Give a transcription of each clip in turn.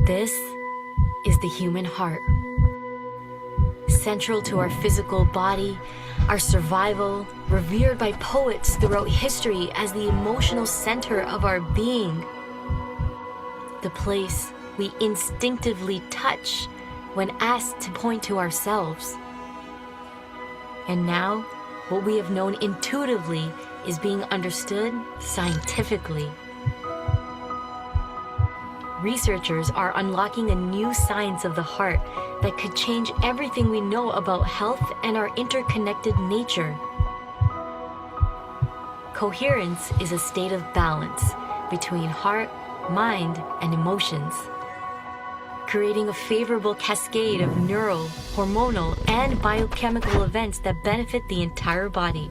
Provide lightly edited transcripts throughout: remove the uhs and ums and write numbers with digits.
This is the human heart. Central to our physical body, our survival, revered by poets throughout history as the emotional center of our being. The place we instinctively touch when asked to point to ourselves. And now, what we have known intuitively is being understood scientifically. Researchers are unlocking a new science of the heart that could change everything we know about health and our interconnected nature. Coherence is a state of balance between heart, mind, and emotions, creating a favorable cascade of neural, hormonal, and biochemical events that benefit the entire body.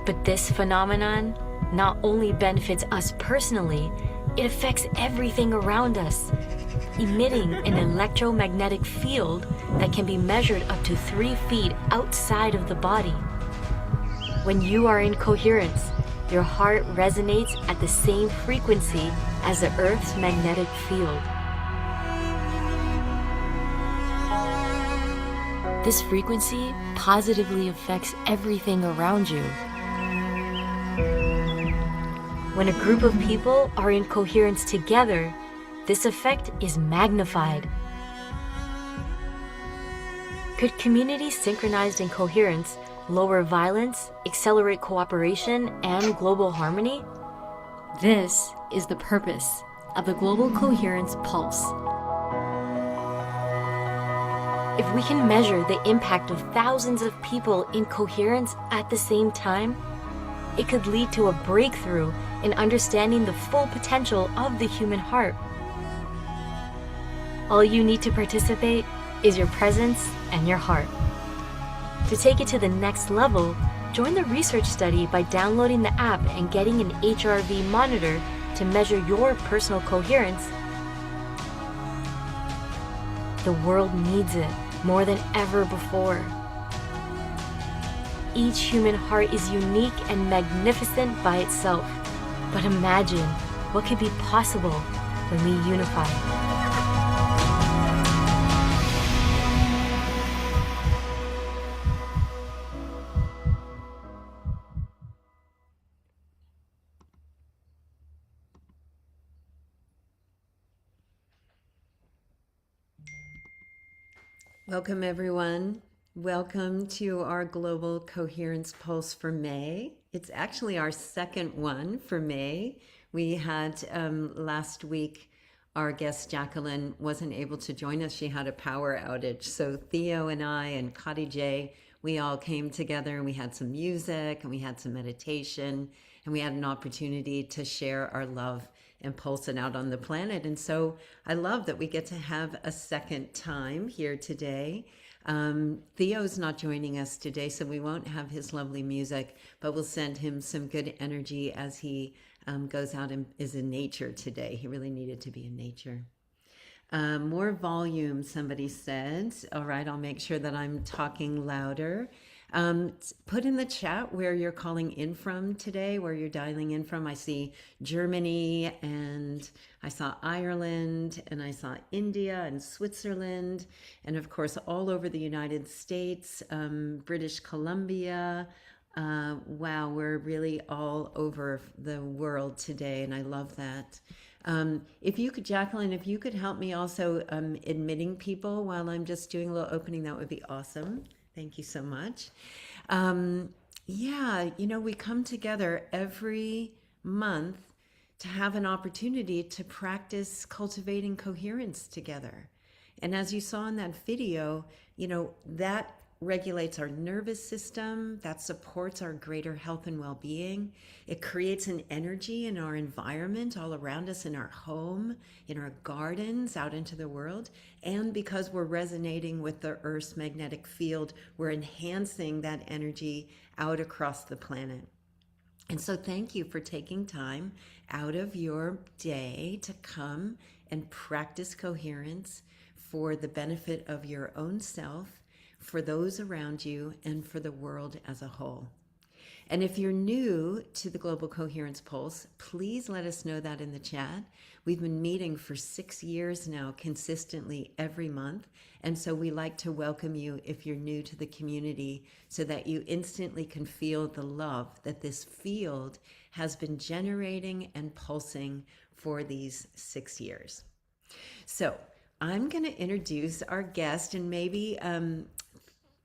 But this phenomenon not only benefits us personally, it affects everything around us, emitting an electromagnetic field that can be measured up to 3 feet outside of the body. When you are in coherence, your heart resonates at the same frequency as the Earth's magnetic field. This frequency positively affects everything around you. When a group of people are in coherence together, this effect is magnified. Could communities synchronized in coherence lower violence, accelerate cooperation, and global harmony? This is the purpose of the Global Coherence Pulse. If we can measure the impact of thousands of people in coherence at the same time, it could lead to a breakthrough in understanding the full potential of the human heart. All you need to participate is your presence and your heart. To take it to the next level, join the research study by downloading the app and getting an HRV monitor to measure your personal coherence. The world needs it more than ever before. Each human heart is unique and magnificent by itself. But imagine what could be possible when we unify. Welcome, everyone. Welcome to our Global Coherence Pulse for May. It's actually our second one for May. We had last week, our guest Jacqueline wasn't able to join us. She had a power outage. So Theo and I and Kati J, we all came together and we had some music and we had some meditation and we had an opportunity to share our love and pulse it out on the planet. And so I love that we get to have a second time here today. Theo's not joining us today, so we won't have his lovely music, but we'll send him some good energy as he goes out and is in nature today. He really needed to be in nature. More volume, somebody said. All right, I'll make sure that I'm talking louder. Put in the chat where you're calling in from today, where you're dialing in from. I see Germany, and I saw Ireland, and I saw India and Switzerland, and of course all over the United States, British Columbia. Wow, we're really all over the world today, and I love that. If you could, Jacqueline, if you could help me also admitting people while I'm just doing a little opening, that would be awesome. Thank you so much. Yeah, you know, we come together every month to have an opportunity to practice cultivating coherence together. And as you saw in that video, you know, that regulates our nervous system, that supports our greater health and well-being. It creates an energy in our environment all around us, in our home, in our gardens, out into the world. And because we're resonating with the Earth's magnetic field, we're enhancing that energy out across the planet. And so thank you for taking time out of your day to come and practice coherence for the benefit of your own self, for those around you, and for the world as a whole. And if you're new to the Global Coherence Pulse, please let us know that in the chat. We've been meeting for 6 years now, consistently every month. And so we like to welcome you if you're new to the community so that you instantly can feel the love that this field has been generating and pulsing for these 6 years. So I'm going to introduce our guest, and maybe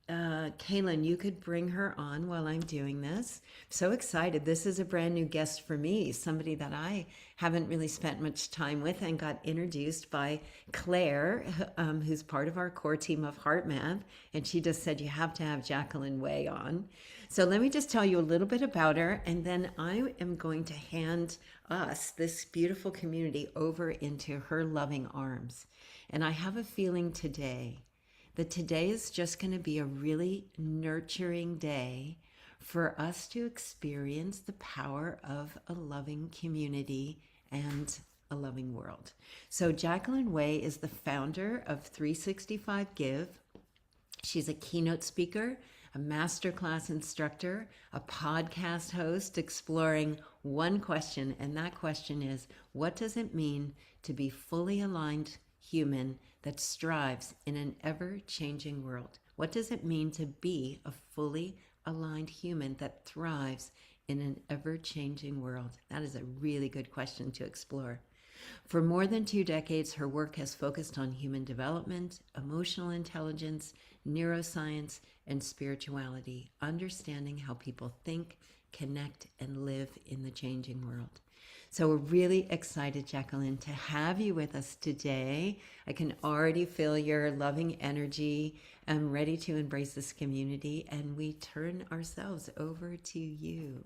Kaylin, you could bring her on while I'm doing this. So excited. This is a brand new guest for me, somebody that I haven't really spent much time with, and got introduced by Claire, who's part of our core team of HeartMath. And she just said, you have to have Jacqueline Way on. So let me just tell you a little bit about her, and then I am going to hand us, this beautiful community, over into her loving arms. And I have a feeling today that today is just going to be a really nurturing day for us to experience the power of a loving community and a loving world. So Jacqueline Way is the founder of 365 Give. She's a keynote speaker, a masterclass instructor, a podcast host exploring one question, and that question is, what does it mean to be fully aligned human that strives in an ever-changing world? What does it mean to be a fully aligned human that thrives in an ever-changing world? That is a really good question to explore. For more than 2 decades, her work has focused on human development, emotional intelligence, neuroscience, and spirituality, understanding how people think, connect, and live in the changing world. So we're really excited, Jacqueline, to have you with us today. I can already feel your loving energy. I'm ready to embrace this community, and we turn ourselves over to you.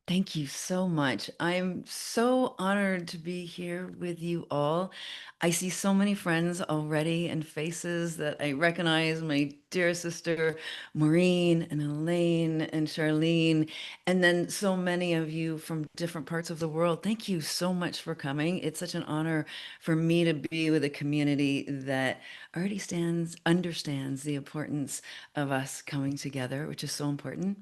Thank you so much. I'm so honored to be here with you all. I see so many friends already and faces that I recognize, my dear sister Maureen and Elaine and Charlene, and then so many of you from different parts of the world. Thank you so much for coming. It's such an honor for me to be with a community that already understands the importance of us coming together, which is so important.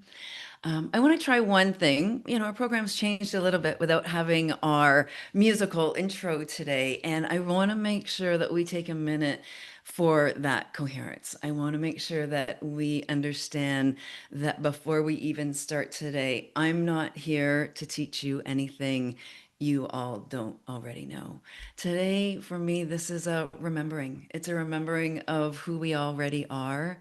I want to try one thing. Our program's changed a little bit without having our musical intro today, and I want to make sure that we take a minute for that coherence. I want to make sure that we understand that before we even start today, I'm not here to teach you anything you all don't already know. Today, for me, this is a remembering. It's a remembering of who we already are.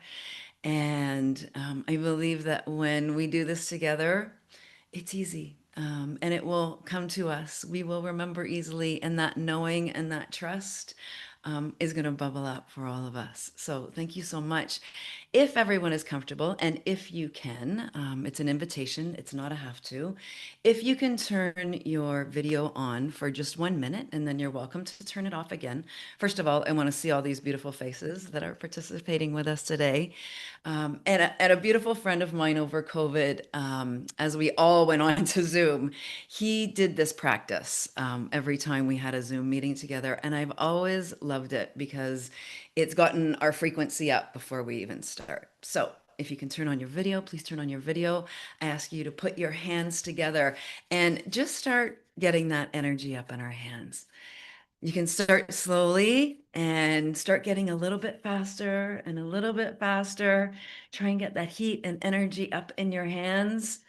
And I believe that when we do this together, it's easy, and it will come to us. We will remember easily, and that knowing and that trust is going to bubble up for all of us. So thank you so much. If everyone is comfortable, and if you can, it's an invitation, it's not a have to. If you can turn your video on for just 1 minute, and then you're welcome to turn it off again. First of all, I want to see all these beautiful faces that are participating with us today. And a beautiful friend of mine over COVID, as we all went on to Zoom, he did this practice every time we had a Zoom meeting together. And I've always loved it because it's gotten our frequency up before we even start. So if you can turn on your video, please turn on your video. I ask you to put your hands together and just start getting that energy up in our hands. You can start slowly and start getting a little bit faster and a little bit faster. Try and get that heat and energy up in your hands.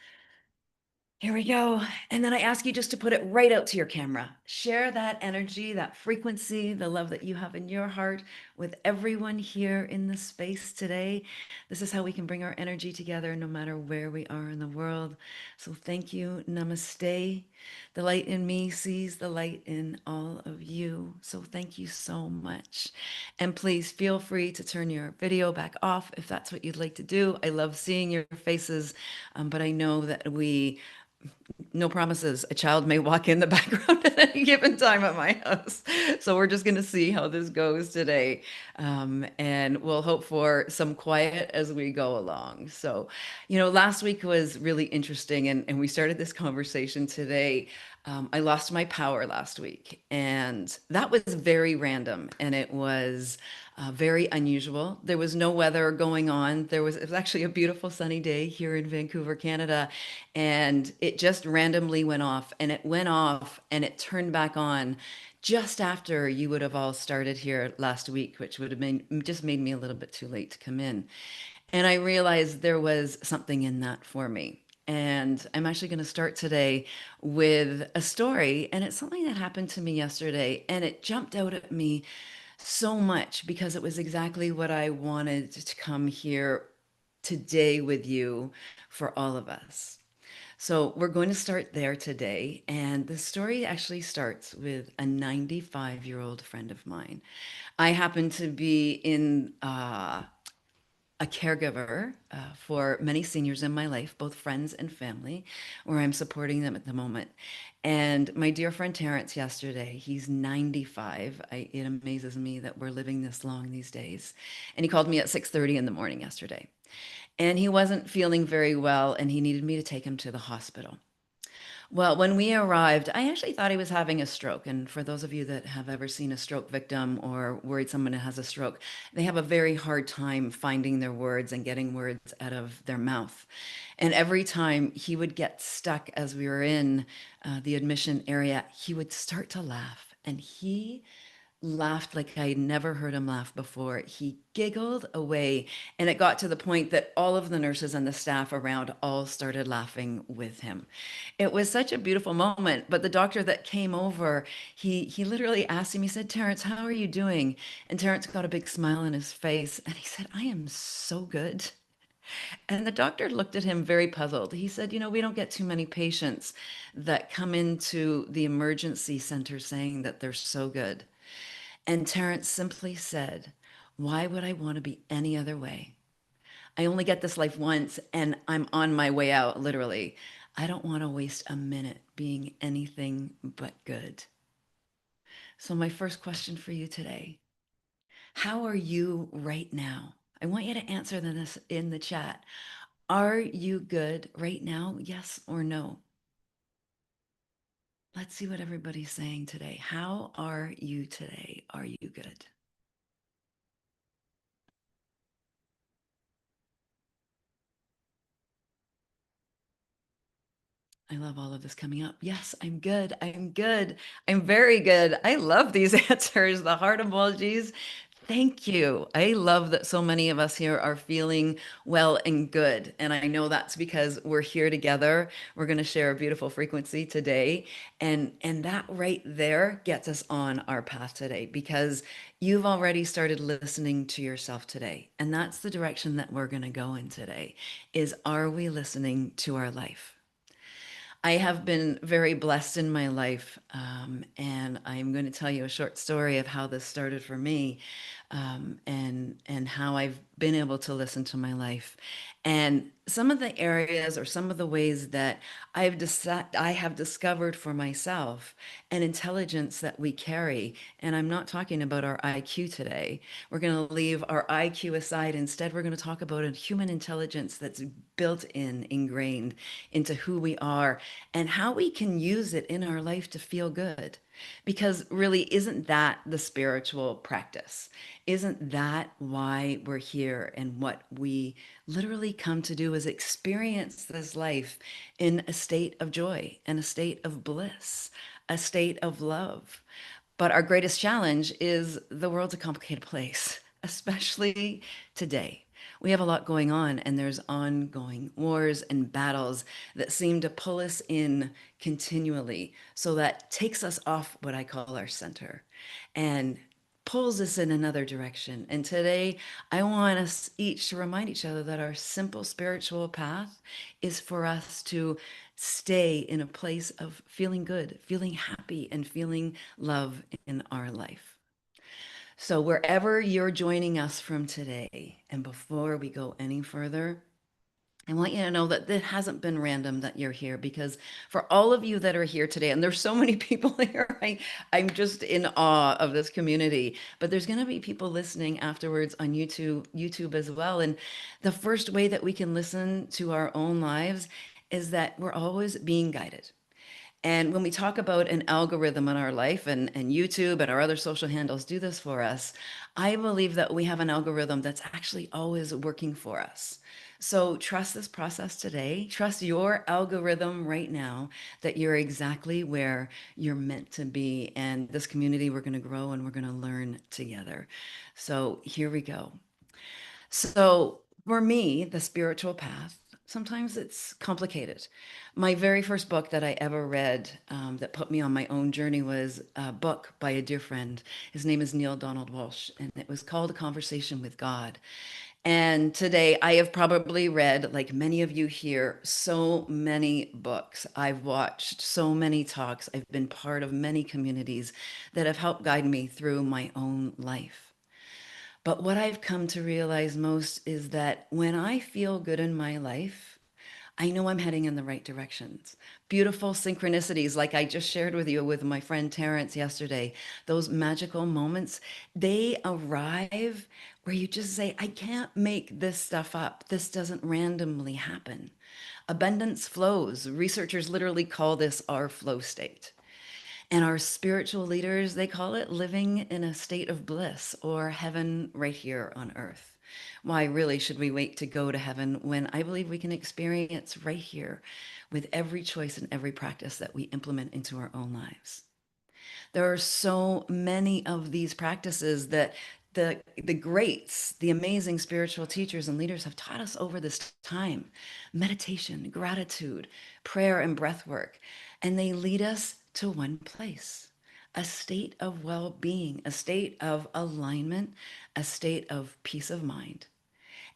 Here we go. And then I ask you just to put it right out to your camera. Share that energy, that frequency, the love that you have in your heart with everyone here in the space today. This is how we can bring our energy together no matter where we are in the world. So thank you. Namaste. The light in me sees the light in all of you. So thank you so much. And please feel free to turn your video back off if that's what you'd like to do. I love seeing your faces, but I know that no promises. A child may walk in the background at any given time at my house. So we're just going to see how this goes today. And we'll hope for some quiet as we go along. So, last week was really interesting. And we started this conversation today I lost my power last week, and that was very random, and it was very unusual. There was no weather going on. It was actually a beautiful sunny day here in Vancouver, Canada, and it just randomly went off, and it went off, and it turned back on just after you would have all started here last week, which would have been just made me a little bit too late to come in. And I realized there was something in that for me. And I'm actually going to start today with a story. And it's something that happened to me yesterday. And it jumped out at me so much because it was exactly what I wanted to come here today with you for all of us. So we're going to start there today. And the story actually starts with a 95-year-old friend of mine. I happen to be in a caregiver for many seniors in my life, both friends and family, where I'm supporting them at the moment. And my dear friend Terrence yesterday, he's 95. It amazes me that we're living this long these days. And he called me at 6:30 in the morning yesterday. And he wasn't feeling very well, and he needed me to take him to the hospital. Well, when we arrived, I actually thought he was having a stroke. And for those of you that have ever seen a stroke victim or worried someone has a stroke, they have a very hard time finding their words and getting words out of their mouth. And every time he would get stuck as we were in the admission area, he would start to laugh. And he laughed like I'd never heard him laugh before. He giggled away, and it got to the point that all of the nurses and the staff around all started laughing with him. It was such a beautiful moment. But the doctor that came over, he literally asked him, he said, "Terrence, how are you doing?" And Terrence got a big smile on his face, and he said, "I am so good." And the doctor looked at him very puzzled. He said, we don't get too many patients that come into the emergency center saying that they're so good." And Terrence simply said, "Why would I want to be any other way? I only get this life once and I'm on my way out, literally. I don't want to waste a minute being anything but good." So, my first question for you today: how are you right now? I want you to answer this in the chat. Are you good right now? Yes or no? Let's see what everybody's saying today. How are you today? Are you good? I love all of this coming up. Yes, I'm good. I'm good. I'm very good. I love these answers, the heart emojis. Thank you. I love that so many of us here are feeling well and good. And I know that's because we're here together. We're going to share a beautiful frequency today. And that right there gets us on our path today because you've already started listening to yourself today. And that's the direction that we're going to go in today is, are we listening to our life? I have been very blessed in my life, and I'm going to tell you a short story of how this started for me, and how I've been able to listen to my life, and some of the areas or some of the ways that I have discovered for myself an intelligence that we carry. And I'm not talking about our IQ today. We're going to leave our IQ aside. Instead, we're going to talk about a human intelligence that's built in, ingrained into who we are and how we can use it in our life to feel good. Because really, isn't that the spiritual practice? Isn't that why we're here? And what we literally come to do is experience this life in a state of joy and a state of bliss, a state of love. But our greatest challenge is the world's a complicated place, especially today. We have a lot going on, and there's ongoing wars and battles that seem to pull us in continually. So that takes us off what I call our center and pulls us in another direction. And today, I want us each to remind each other that our simple spiritual path is for us to stay in a place of feeling good, feeling happy, and feeling love in our life. So, wherever you're joining us from today, and before we go any further, I want you to know that it hasn't been random that you're here, because for all of you that are here today, and there's so many people here, I'm just in awe of this community, but there's going to be people listening afterwards on YouTube as well. And the first way that we can listen to our own lives is that we're always being guided. And when we talk about an algorithm in our life, and YouTube and our other social handles do this for us, I believe that we have an algorithm that's actually always working for us. So trust this process today. Trust your algorithm right now that you're exactly where you're meant to be. And this community, we're going to grow and we're going to learn together. So here we go. So for me, the spiritual path, sometimes it's complicated. My very first book that I ever read that put me on my own journey was a book by a dear friend. His name is Neil Donald Walsh, and it was called A Conversation with God. And today I have probably read, like many of you here, so many books. I've watched so many talks. I've been part of many communities that have helped guide me through my own life. But what I've come to realize most is that when I feel good in my life, I know I'm heading in the right directions. Beautiful synchronicities, like I just shared with you with my friend Terrence yesterday, those magical moments, they arrive where you just say, I can't make this stuff up. This doesn't randomly happen. Abundance flows. Researchers literally call this our flow state. And our spiritual leaders, they call it living in a state of bliss or heaven right here on earth. Why really should we wait to go to heaven when I believe we can experience right here with every choice and every practice that we implement into our own lives? There are so many of these practices that the greats, the amazing spiritual teachers and leaders have taught us over this time. Meditation, gratitude, prayer, and breath work. And they lead us to one place, a state of well-being, a state of alignment, a state of peace of mind.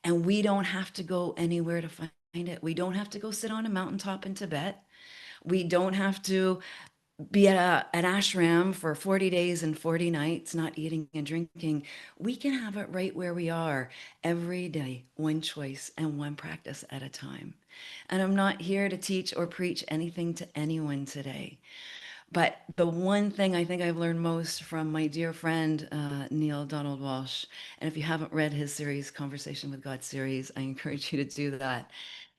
And we don't have to go anywhere to find it. We don't have to go sit on a mountaintop in Tibet. We don't have to be at an ashram for 40 days and 40 nights, not eating and drinking. We can have it right where we are every day, one choice and one practice at a time. And I'm not here to teach or preach anything to anyone today. But the one thing I think I've learned most from my dear friend, Neil Donald Walsh, and if you haven't read his series, Conversation with God series, I encourage you to do that,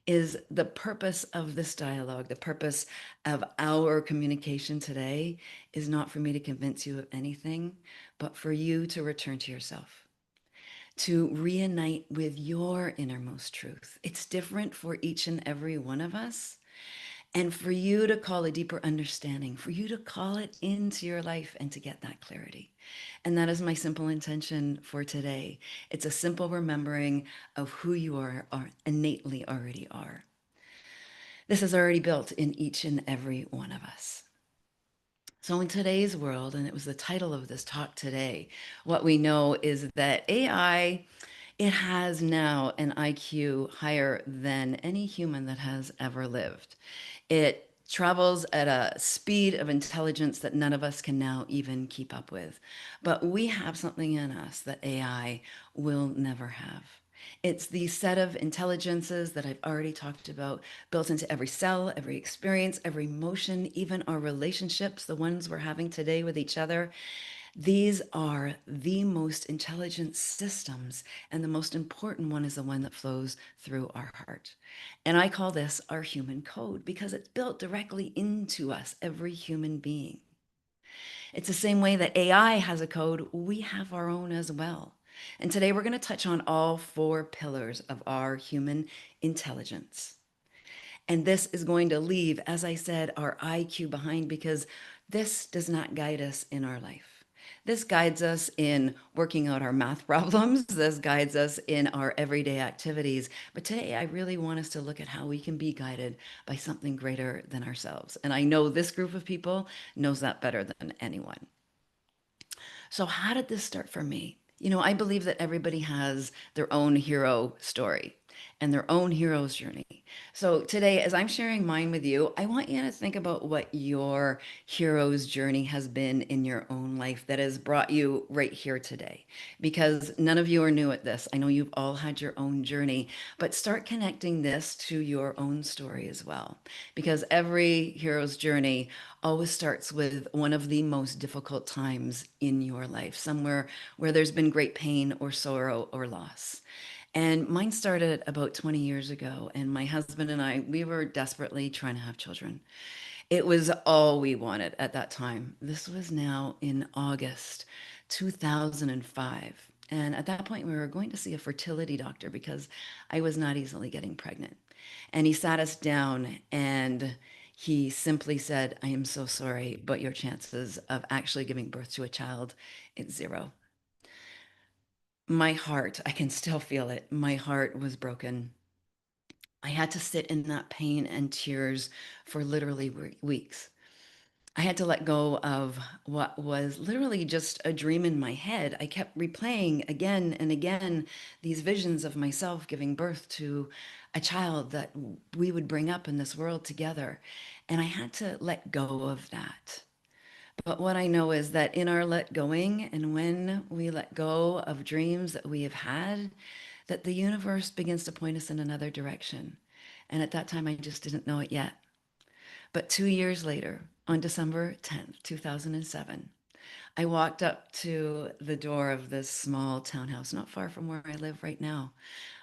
is the purpose of this dialogue, the purpose of our communication today is not for me to convince you of anything, but for you to return to yourself, to reunite with your innermost truth. It's different for each and every one of us. And for you to call a deeper understanding, for you to call it into your life and to get that clarity. And that is my simple intention for today. It's a simple remembering of who you are innately already are. This is already built in each and every one of us. So, in today's world, and it was the title of this talk today, what we know is that AI, it has now an IQ higher than any human that has ever lived. It travels at a speed of intelligence that none of us can now even keep up with. But we have something in us that AI will never have. It's the set of intelligences that I've already talked about, built into every cell, every experience, every emotion, even our relationships, the ones we're having today with each other. These are the most intelligent systems, and the most important one is the one that flows through our heart. And I call this our human code because it's built directly into us, every human being. It's the same way that AI has a code, we have our own as well. And today we're going to touch on all four pillars of our human intelligence. And this is going to leave, as I said, our IQ behind because this does not guide us in our life. This guides us in working out our math problems. This guides us in our everyday activities. But today, I really want us to look at how we can be guided by something greater than ourselves. And I know this group of people knows that better than anyone. So, how did this start for me? You know, I believe that everybody has their own hero story and their own hero's journey. So, today, as I'm sharing mine with you, I want you to think about what your hero's journey has been in your own life that has brought you right here today. Because none of you are new at this. I know you've all had your own journey, but start connecting this to your own story as well. Because every hero's journey always starts with one of the most difficult times in your life, somewhere where there's been great pain or sorrow or loss. And mine started about 20 years ago, and my husband and I, we were desperately trying to have children. It was all we wanted at that time. This was now in August 2005. And at that point, we were going to see a fertility doctor because I was not easily getting pregnant. And he sat us down and he simply said, I am so sorry, but your chances of actually giving birth to a child is zero. My heart, I can still feel it. My heart was broken. I had to sit in that pain and tears for literally weeks. I had to let go of what was literally just a dream in my head. I kept replaying again and again these visions of myself giving birth to a child that we would bring up in this world together. And I had to let go of that. But what I know is that in our let going and when we let go of dreams that we have had, that the universe begins to point us in another direction. And at that time, I just didn't know it yet. But 2 years later, on December 10th, 2007, I walked up to the door of this small townhouse not far from where I live right now.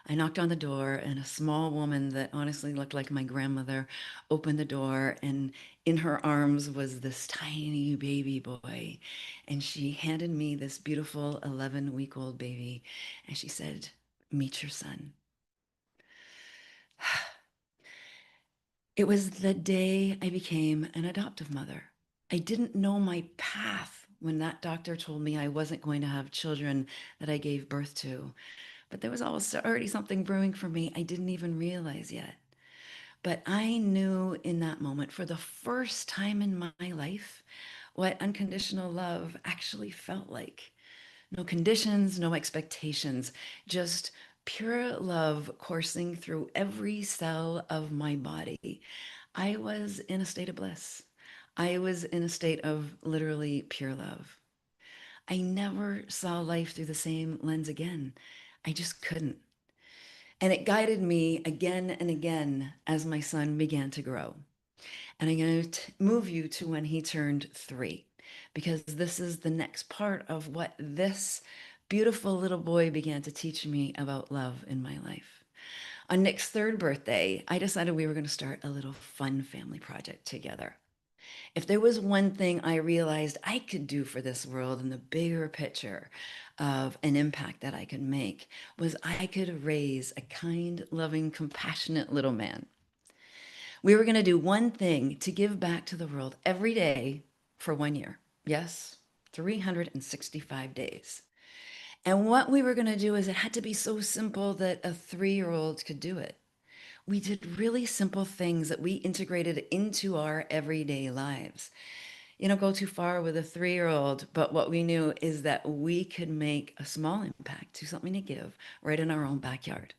I knocked on the door, and a small woman that honestly looked like my grandmother opened the door, and in her arms was this tiny baby boy. And she handed me this beautiful 11-week-old baby, and she said, "Meet your son." It was the day I became an adoptive mother. I didn't know my path when that doctor told me I wasn't going to have children that I gave birth to. But there was already something brewing for me I didn't even realize yet. But I knew in that moment, for the first time in my life, what unconditional love actually felt like. No conditions, no expectations, just pure love coursing through every cell of my body. I was in a state of bliss. I was in a state of literally pure love. I never saw life through the same lens again. I just couldn't. And it guided me again and again as my son began to grow. And I'm going to move you to when he turned 3, because this is the next part of what this beautiful little boy began to teach me about love in my life. On Nick's 3rd birthday, I decided we were going to start a little fun family project together. If there was one thing I realized I could do for this world in the bigger picture of an impact that I could make, was I could raise a kind, loving, compassionate little man. We were going to do one thing to give back to the world every day for 1 year. Yes, 365 days. And what we were going to do is it had to be so simple that a 3-year-old could do it. We did really simple things that we integrated into our everyday lives. You know, go too far with a 3-year-old, but what we knew is that we could make a small impact to something to give right in our own backyard.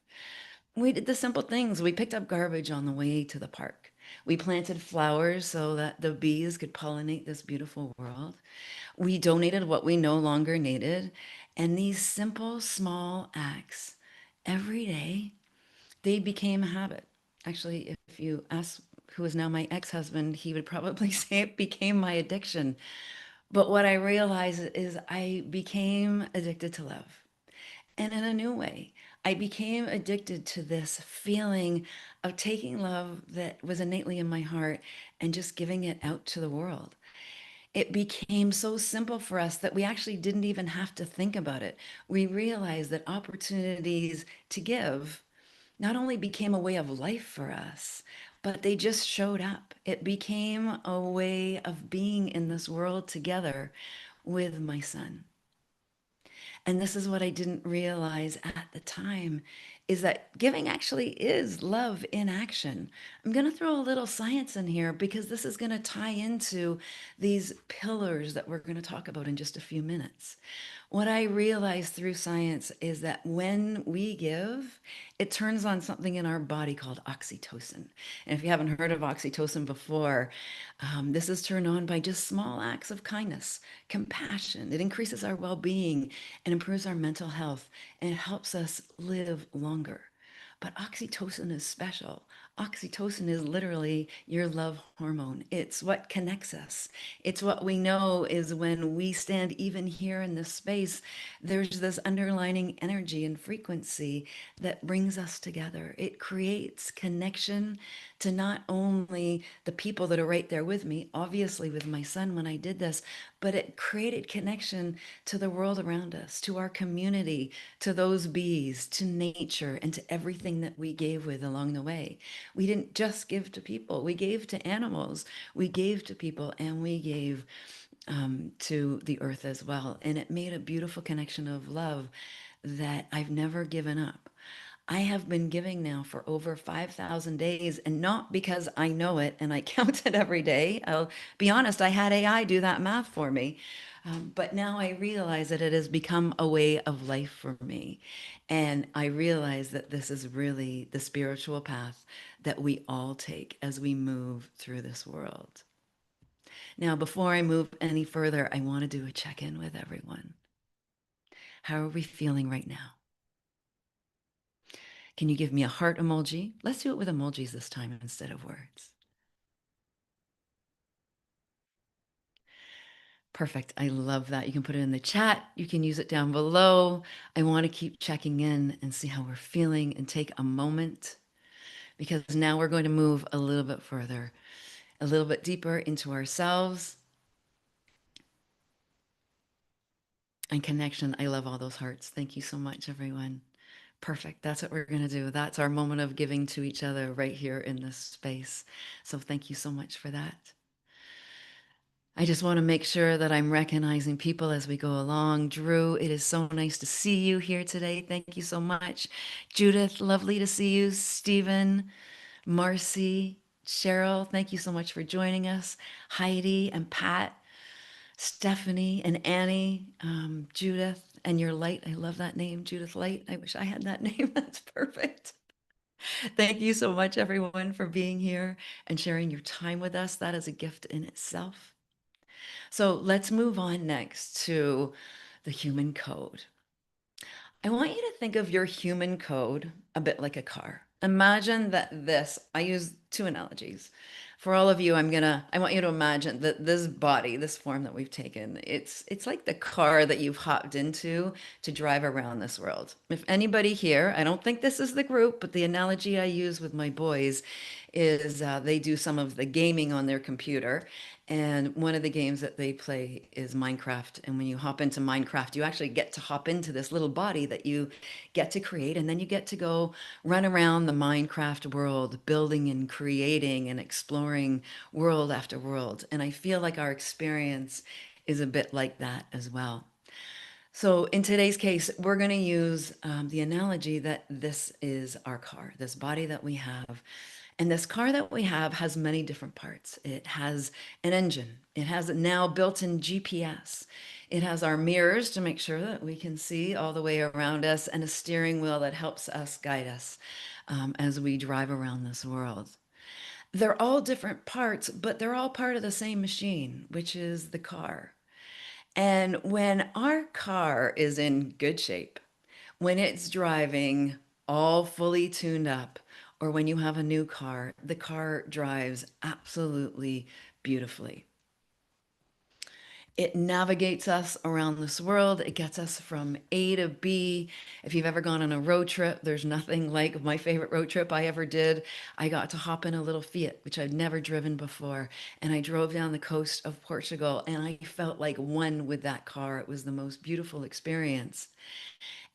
We did the simple things. We picked up garbage on the way to the park. We planted flowers so that the bees could pollinate this beautiful world. We donated what we no longer needed. And these simple, small acts every day, they became a habit. Actually, if you ask who is now my ex-husband, he would probably say it became my addiction. But what I realized is I became addicted to love. And in a new way, I became addicted to this feeling of taking love that was innately in my heart and just giving it out to the world. It became so simple for us that we actually didn't even have to think about it. We realized that opportunities to give not only became a way of life for us, but they just showed up. It became a way of being in this world together with my son. And this is what I didn't realize at the time, is that giving actually is love in action. I'm going to throw a little science in here because this is going to tie into these pillars that we're going to talk about in just a few minutes. What I realized through science is that when we give, it turns on something in our body called oxytocin. And if you haven't heard of oxytocin before, this is turned on by just small acts of kindness, compassion. It increases our well-being and improves our mental health, and it helps us live longer. But oxytocin is special. Oxytocin is literally your love hormone. It's what connects us. It's what we know is when we stand even here in this space, there's this underlining energy and frequency that brings us together. It creates connection to not only the people that are right there with me, obviously with my son when I did this, but it created connection to the world around us, to our community, to those bees, to nature, and to everything that we gave with along the way. We didn't just give to people, we gave to animals, we gave to people, and we gave to the earth as well. And it made a beautiful connection of love that I've never given up. I have been giving now for over 5,000 days, and not because I know it and I count it every day. I'll be honest, I had AI do that math for me. But now I realize that it has become a way of life for me. And I realize that this is really the spiritual path that we all take as we move through this world. Now, before I move any further, I want to do a check in with everyone. How are we feeling right now? Can you give me a heart emoji? Let's do it with emojis this time instead of words. Perfect. I love that. You can put it in the chat. You can use it down below. I want to keep checking in and see how we're feeling and take a moment because now we're going to move a little bit further, a little bit deeper into ourselves and connection. I love all those hearts. Thank you so much, everyone. Perfect. That's what we're going to do. That's our moment of giving to each other right here in this space. So thank you so much for that. I just want to make sure that I'm recognizing people as we go along. Drew, it is so nice to see you here today. Thank you so much. Judith, lovely to see you. Stephen, Marcy, Cheryl, thank you so much for joining us. Heidi and Pat, Stephanie and Annie, Judith, and your light. I love that name, Judith Light. I wish I had that name. That's perfect. Thank you so much, everyone, for being here and sharing your time with us. That is a gift in itself. So let's move on next to the human code. I want you to think of your human code a bit like a car. Imagine that I use two analogies. For all of you, I want you to imagine that this body, this form that we've taken, it's like the car that you've hopped into to drive around this world. If anybody here, I don't think this is the group, but the analogy I use with my boys is they do some of the gaming on their computer. And one of the games that they play is Minecraft. And when you hop into Minecraft, you actually get to hop into this little body that you get to create. And then you get to go run around the Minecraft world, building and creating and exploring world after world. And I feel like our experience is a bit like that as well. So in today's case, we're going to use the analogy that this is our car, this body that we have. And this car that we have has many different parts. It has an engine. It has a now built-in GPS. It has our mirrors to make sure that we can see all the way around us and a steering wheel that helps us guide us as we drive around this world. They're all different parts, but they're all part of the same machine, which is the car. And when our car is in good shape, when it's driving all fully tuned up, or when you have a new car, the car drives absolutely beautifully. It navigates us around this world. It gets us from A to B. If you've ever gone on a road trip, there's nothing like my favorite road trip I ever did. I got to hop in a little Fiat, which I'd never driven before. And I drove down the coast of Portugal and I felt like one with that car. It was the most beautiful experience.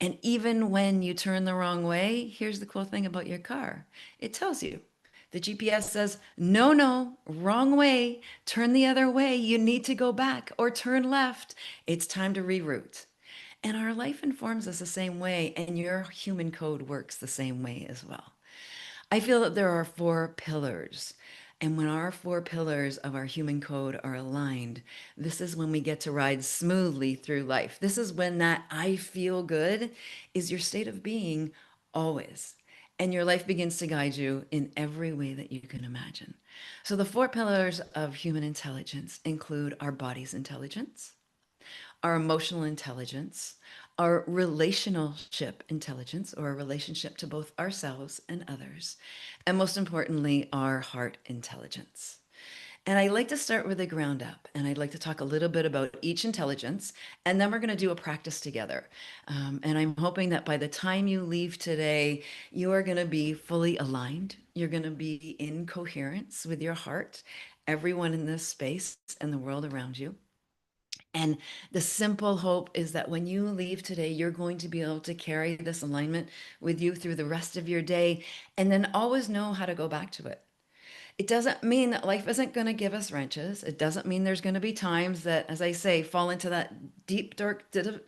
And even when you turn the wrong way, here's the cool thing about your car. It tells you. The GPS says, no, no, wrong way. Turn the other way. You need to go back or turn left. It's time to reroute. And our life informs us the same way, and your human code works the same way as well. I feel that there are four pillars. And when our four pillars of our human code are aligned, this is when we get to ride smoothly through life. This is when that I feel good is your state of being always. And your life begins to guide you in every way that you can imagine. So the four pillars of human intelligence include our body's intelligence, our emotional intelligence, our relationship intelligence, or a relationship to both ourselves and others, and most importantly, our heart intelligence. And I like to start with the ground up, and I'd like to talk a little bit about each intelligence, and then we're going to do a practice together. And I'm hoping that by the time you leave today, you are going to be fully aligned. You're going to be in coherence with your heart, everyone in this space, and the world around you. And the simple hope is that when you leave today, you're going to be able to carry this alignment with you through the rest of your day, and then always know how to go back to it. It doesn't mean that life isn't going to give us wrenches. It doesn't mean there's going to be times that, as I say, fall into that deep, dark, the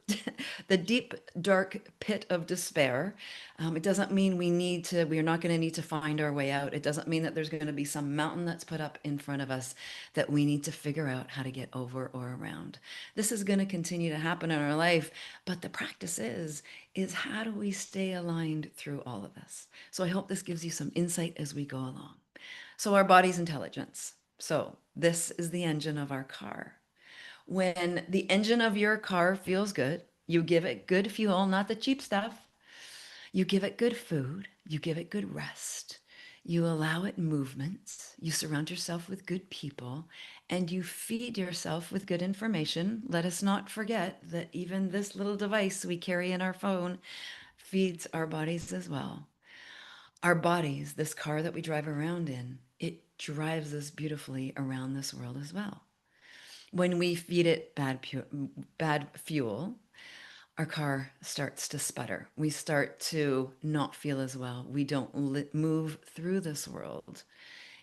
deep, dark pit of despair. It doesn't mean we are not going to need to find our way out. It doesn't mean that there's going to be some mountain that's put up in front of us that we need to figure out how to get over or around. This is going to continue to happen in our life, but the practice is how do we stay aligned through all of this? So I hope this gives you some insight as we go along. So, our body's intelligence. So, this is the engine of our car. When the engine of your car feels good, you give it good fuel, not the cheap stuff. You give it good food. You give it good rest. You allow it movement. You surround yourself with good people, and you feed yourself with good information. Let us not forget that even this little device we carry in our phone feeds our bodies as well. Our bodies, this car that we drive around in, it drives us beautifully around this world as well. When we feed it bad fuel, our car starts to sputter. We start to not feel as well. We don't move through this world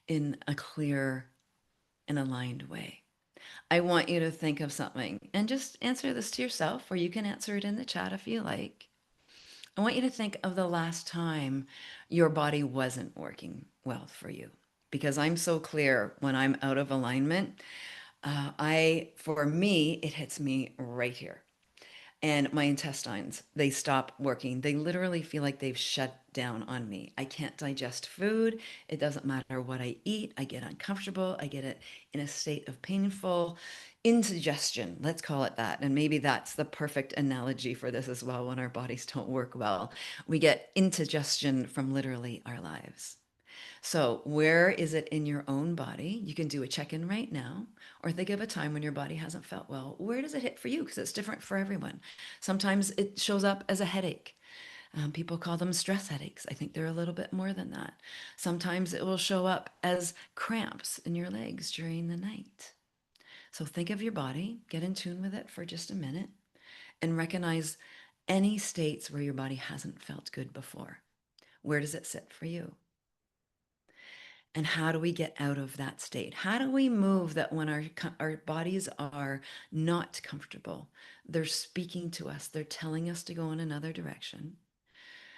in a clear and aligned way. I want you to think of something and just answer this to yourself, or you can answer it in the chat if you like. I want you to think of the last time your body wasn't working well for you. Because I'm so clear when I'm out of alignment, for me, it hits me right here. And my intestines, they stop working. They literally feel like they've shut down on me. I can't digest food. It doesn't matter what I eat. I get uncomfortable. I get it in a state of painful indigestion. Let's call it that. And maybe that's the perfect analogy for this as well when our bodies don't work well. We get indigestion from literally our lives. So, where is it in your own body? You can do a check in right now, or think of a time when your body hasn't felt well. Where does it hit for you? Because it's different for everyone. Sometimes it shows up as a headache. People call them stress headaches. I think they're a little bit more than that. Sometimes it will show up as cramps in your legs during the night. So, think of your body, get in tune with it for just a minute, and recognize any states where your body hasn't felt good before. Where does it sit for you? And how do we get out of that state? How do we move that when our bodies are not comfortable? They're speaking to us, they're telling us to go in another direction.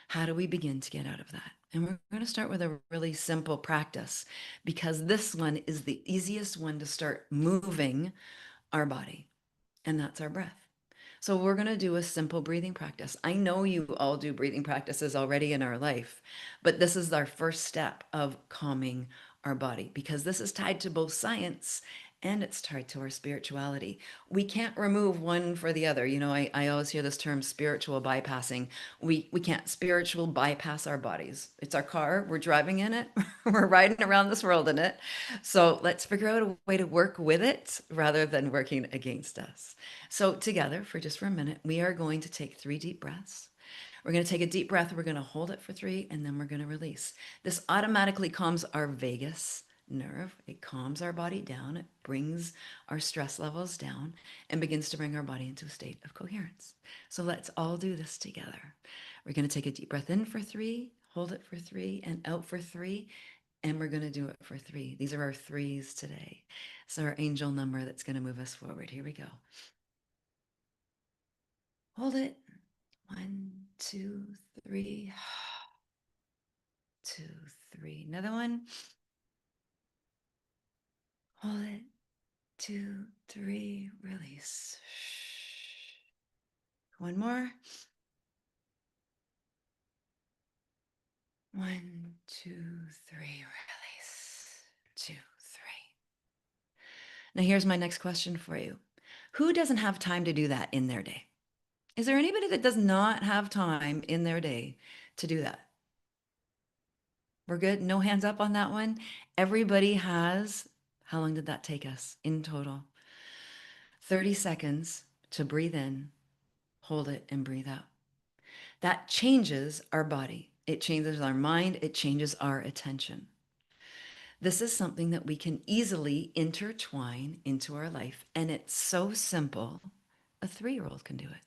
How do we begin to get out of that? And we're going to start with a really simple practice, because this one is the easiest one to start moving our body, and that's our breath. So we're going to do a simple breathing practice. I know you all do breathing practices already in our life, but this is our first step of calming our body, because this is tied to both science and it's tied to our spirituality. We can't remove one for the other. I always hear this term spiritual bypassing. We can't spiritual bypass our bodies. It's our car. We're driving in it. We're riding around this world in it. So let's figure out a way to work with it rather than working against us. So together, for just for a minute, we are going to take 3 deep breaths. We're going to take a deep breath. We're going to hold it for 3, and then we're going to release. This automatically calms our vagus nerve. It calms our body down. It brings our stress levels down and begins to bring our body into a state of coherence. So let's all do this together. We're going to take a deep breath in for 3, hold it for 3, and out for 3. And we're going to do it for 3. These are our 3s today. So our angel number that's going to move us forward. Here we go. Hold it. 1, 2, 3. 2, 3. Another one. Hold it. 2, 3. Release. One more. 1, 2, 3. Release. 2, 3. Now here's my next question for you. Who doesn't have time to do that in their day? Is there anybody that does not have time in their day to do that? We're good. No hands up on that one. Everybody has, how long did that take us in total? 30 seconds to breathe in, hold it, and breathe out. That changes our body. It changes our mind. It changes our attention. This is something that we can easily intertwine into our life. And it's so simple, a 3-year-old can do it.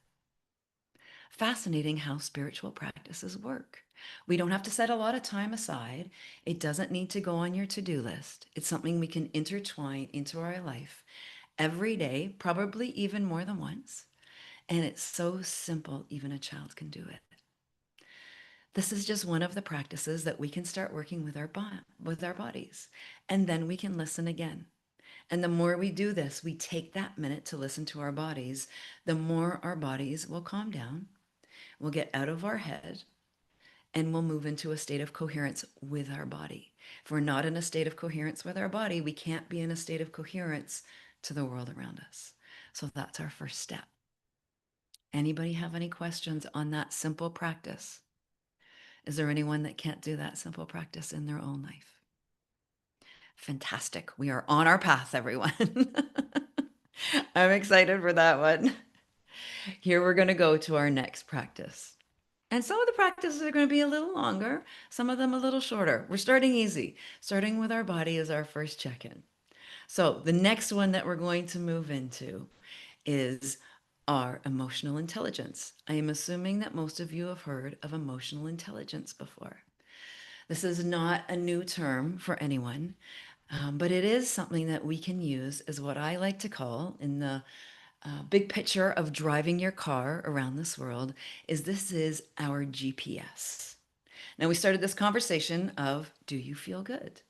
Fascinating how spiritual practices work. We don't have to set a lot of time aside. It doesn't need to go on your to-do list. It's something we can intertwine into our life every day, probably even more than once. And it's so simple, even a child can do it. This is just one of the practices that we can start working with with our bodies. And then we can listen again. And the more we do this, we take that minute to listen to our bodies, the more our bodies will calm down. We'll get out of our head and we'll move into a state of coherence with our body. If we're not in a state of coherence with our body, we can't be in a state of coherence to the world around us. So that's our first step. Anybody have any questions on that simple practice? Is there anyone that can't do that simple practice in their own life? Fantastic. We are on our path, everyone. I'm excited for that one. Here we're going to go to our next practice. And some of the practices are going to be a little longer, some of them a little shorter. We're starting easy. Starting with our body is our first check-in. So the next one that we're going to move into is our emotional intelligence. I am assuming that most of you have heard of emotional intelligence before. This is not a new term for anyone, but it is something that we can use as what I like to call in the big picture of driving your car around this world is this is our GPS. Now we started this conversation of, do you feel good?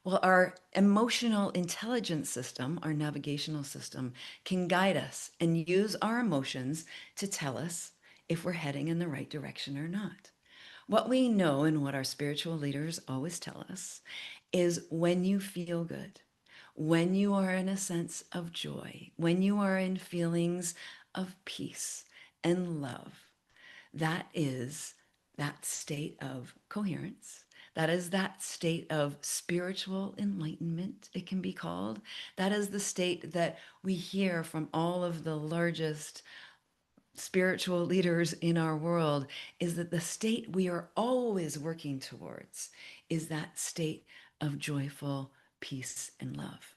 Well, our emotional intelligence system, our navigational system, can guide us and use our emotions to tell us if we're heading in the right direction or not. What we know and what our spiritual leaders always tell us is when you feel good, when you are in a sense of joy, when you are in feelings of peace and love, that is that state of coherence. That is that state of spiritual enlightenment, it can be called. That is the state that we hear from all of the largest spiritual leaders in our world, is that the state we are always working towards is that state of joyful peace and love.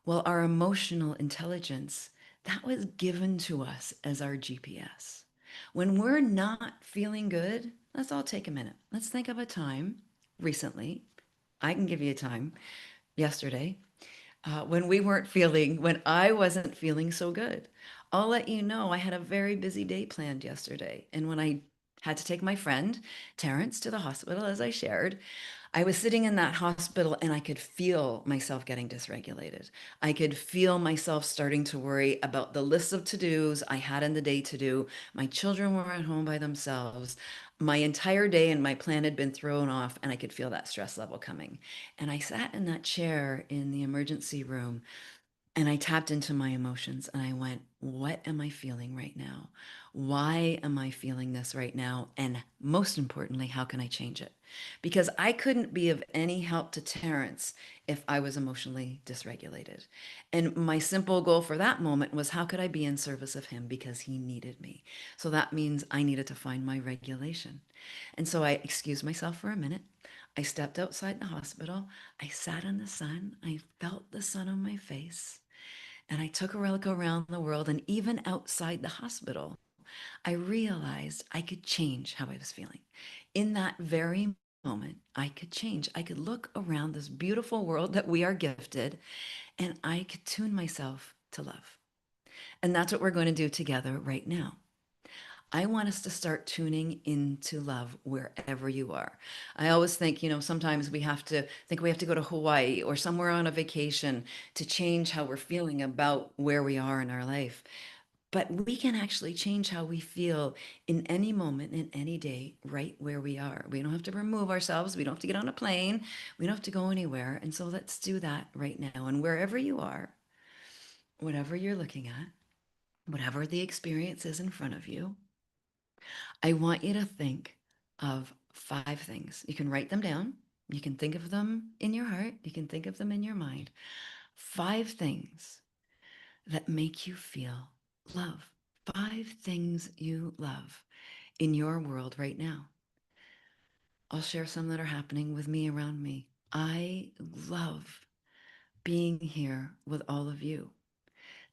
Well, our emotional intelligence, that was given to us as our GPS. When we're not feeling good, let's all take a minute. Let's think of a time recently. I can give you a time yesterday when I wasn't feeling so good. I'll let you know I had a very busy day planned yesterday. And when I had to take my friend, Terrence, to the hospital, as I shared, I was sitting in that hospital and I could feel myself getting dysregulated. I could feel myself starting to worry about the lists of to-dos I had in the day to do. My children were at home by themselves. My entire day and my plan had been thrown off, and I could feel that stress level coming. And I sat in that chair in the emergency room and I tapped into my emotions and I went, what am I feeling right now? Why am I feeling this right now? And most importantly, how can I change it? Because I couldn't be of any help to Terrence if I was emotionally dysregulated. And my simple goal for that moment was, how could I be in service of him because he needed me? So that means I needed to find my regulation. And so I excused myself for a minute. I stepped outside the hospital. I sat in the sun. I felt the sun on my face. And I took a look around the world, and even outside the hospital, I realized I could change how I was feeling. In that very moment, I could change. I could look around this beautiful world that we are gifted, and I could tune myself to love. And that's what we're going to do together right now. I want us to start tuning into love wherever you are. I always think, sometimes we have to go to Hawaii or somewhere on a vacation to change how we're feeling about where we are in our life. But we can actually change how we feel in any moment, in any day, right where we are. We don't have to remove ourselves. We don't have to get on a plane. We don't have to go anywhere. And so let's do that right now. And wherever you are, whatever you're looking at, whatever the experience is in front of you, I want you to think of 5 things. You can write them down. You can think of them in your heart. You can think of them in your mind. 5 things that make you feel love. 5 things you love in your world right now. I'll share some that are happening with me around me. I love being here with all of you.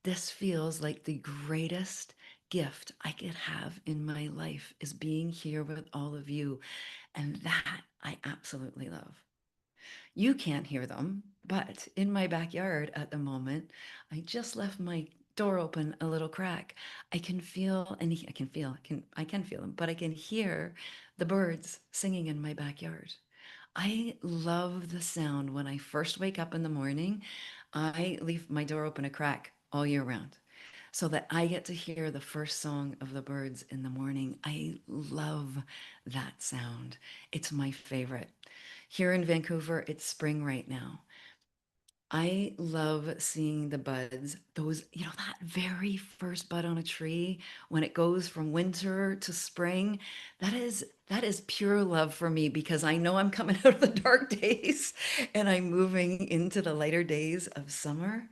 This feels like the greatest gift I could have in my life is being here with all of you. And that I absolutely love. You can't hear them, but in my backyard at the moment, I just left my door open a little crack. I can feel, and I can feel them, but I can hear the birds singing in my backyard. I love the sound when I first wake up in the morning. I leave my door open a crack all year round so that I get to hear the first song of the birds in the morning. I love that sound. It's my favorite. Here in Vancouver, it's spring right now. I love seeing the buds, those, that very first bud on a tree when it goes from winter to spring. That is pure love for me because I know I'm coming out of the dark days and I'm moving into the lighter days of summer.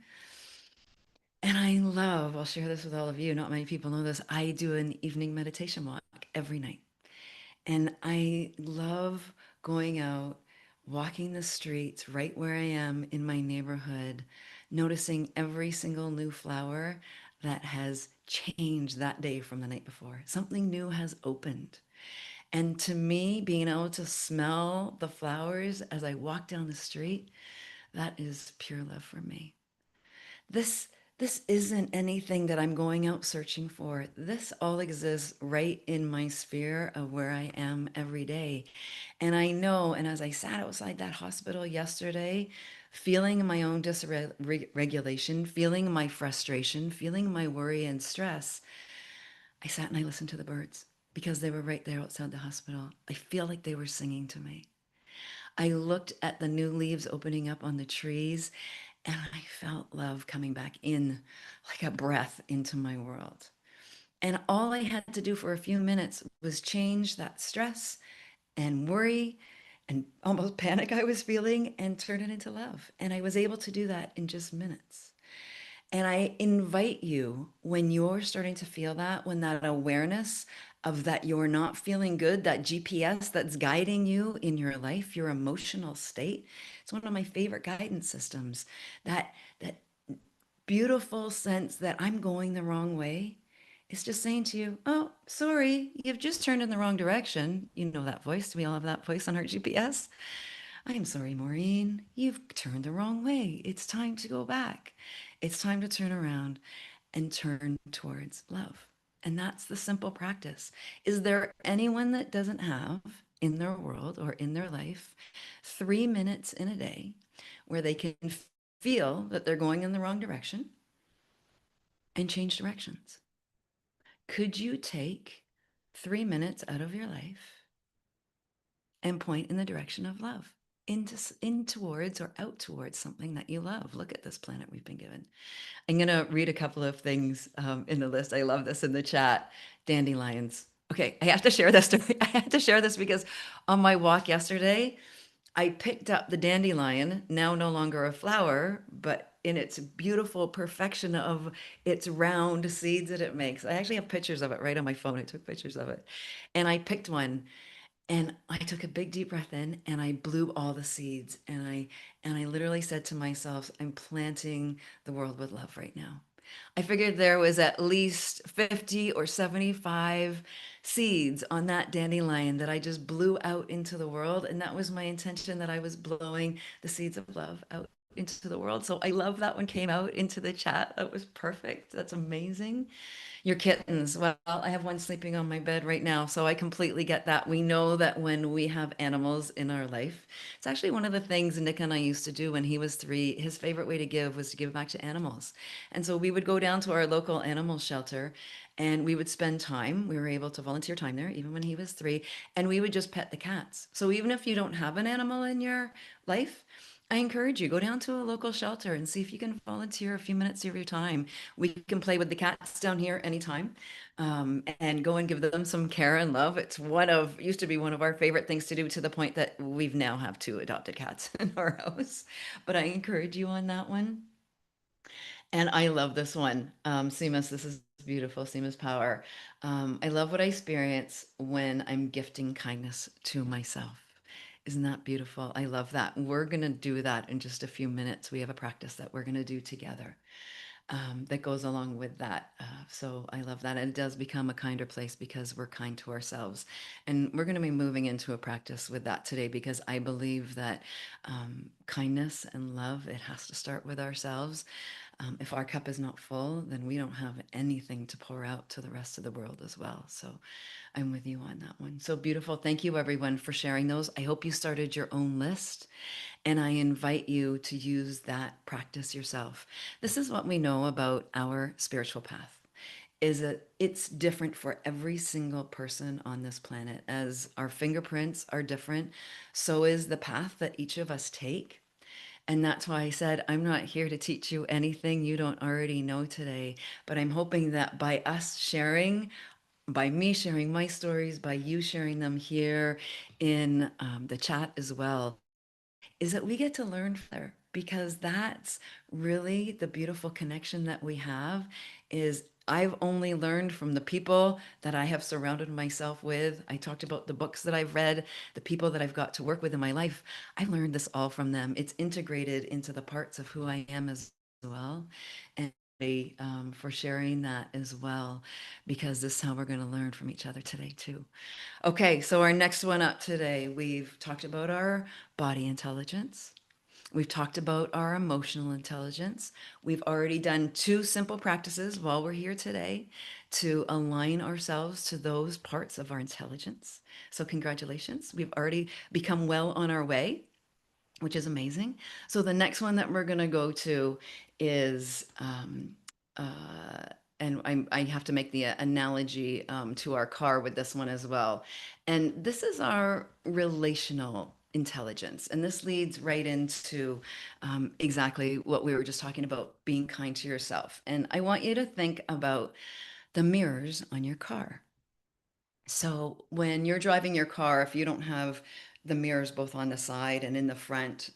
And I'll share this with all of you. Not many people know this. I do an evening meditation walk every night. And I love going out, walking the streets right where I am in my neighborhood, noticing every single new flower that has changed that day from the night before. Something new has opened. And to me, being able to smell the flowers as I walk down the street, that is pure love for me. This this isn't anything that I'm going out searching for. This all exists right in my sphere of where I am every day. And I know, and as I sat outside that hospital yesterday, feeling my own dysregulation, feeling my frustration, feeling my worry and stress, I sat and I listened to the birds because they were right there outside the hospital. I feel like they were singing to me. I looked at the new leaves opening up on the trees and I felt love coming back in like a breath into my world. And all I had to do for a few minutes was change that stress and worry and almost panic I was feeling and turn it into love. And I was able to do that in just minutes. And I invite you when you're starting to feel that, when that awareness of that you're not feeling good, that GPS that's guiding you in your life, your emotional state. It's one of my favorite guidance systems. That beautiful sense that I'm going the wrong way. It's just saying to you, oh, sorry, you've just turned in the wrong direction. You know that voice. We all have that voice on our GPS. I'm sorry, Maureen, you've turned the wrong way. It's time to go back. It's time to turn around and turn towards love. And that's the simple practice. Is there anyone that doesn't have in their world or in their life 3 minutes in a day where they can feel that they're going in the wrong direction and change directions? Could you take 3 minutes out of your life and point in the direction of love? In towards or out towards something that you love. Look at this planet we've been given. I'm going to read a couple of things in the list. I love this in the chat. Dandelions. Okay, I have to share this story. I had to share this because on my walk yesterday, I picked up the dandelion, now no longer a flower, but in its beautiful perfection of its round seeds that it makes. I actually have pictures of it right on my phone. I took pictures of it. And I picked one and I took a big deep breath in and I blew all the seeds and I literally said to myself, I'm planting the world with love right now. I figured there was at least 50 or 75 seeds on that dandelion that I just blew out into the world. And that was my intention, that I was blowing the seeds of love out into the world. So I love that one came out into the chat. That was perfect. That's amazing. Your kittens. Well, I have one sleeping on my bed right now, so I completely get that. We know that when we have animals in our life, it's actually one of the things Nick and I used to do when he was 3. His favorite way to give was to give back to animals. And so we would go down to our local animal shelter and we would spend time. We were able to volunteer time there, even when he was 3, and we would just pet the cats. So even if you don't have an animal in your life, I encourage you, go down to a local shelter and see if you can volunteer a few minutes of your time. We can play with the cats down here anytime, and go and give them some care and love. It's used to be one of our favorite things to do, to the point that we've now have two adopted cats in our house. But I encourage you on that one. And I love this one. Seamus, this is beautiful. Seamus Power. I love what I experience when I'm gifting kindness to myself. Isn't that beautiful? I love that. We're going to do that in just a few minutes. We have a practice that we're going to do together, that goes along with that. So I love that. And it does become a kinder place because we're kind to ourselves. And we're going to be moving into a practice with that today, because I believe that kindness and love, it has to start with ourselves. If our cup is not full, then we don't have anything to pour out to the rest of the world as well. So I'm with you on that one. So beautiful. Thank you, everyone, for sharing those. I hope you started your own list, and I invite you to use that practice yourself. This is what we know about our spiritual path, is that it's different for every single person on this planet. As our fingerprints are different, so is the path that each of us take. And that's why I said, I'm not here to teach you anything you don't already know today. But I'm hoping that by us sharing, by me sharing my stories, by you sharing them here in the chat as well, is that we get to learn further, because that's really the beautiful connection that we have. Is I've only learned from the people that I have surrounded myself with. I talked about the books that I've read, the people that I've got to work with in my life. I learned this all from them. It's integrated into the parts of who I am as well. And for sharing that as well, because this is how we're going to learn from each other today too. Okay, so our next one up today, we've talked about our body intelligence. We've talked about our emotional intelligence. We've already done two simple practices while we're here today to align ourselves to those parts of our intelligence. So, congratulations. We've already become well on our way, which is amazing. So the next one that we're going to go to is, and I have to make the analogy to our car with this one as well. And this is our relational intelligence. And this leads right into exactly what we were just talking about, being kind to yourself. And I want you to think about the mirrors on your car. So when you're driving your car, if you don't have the mirrors both on the side and in the front,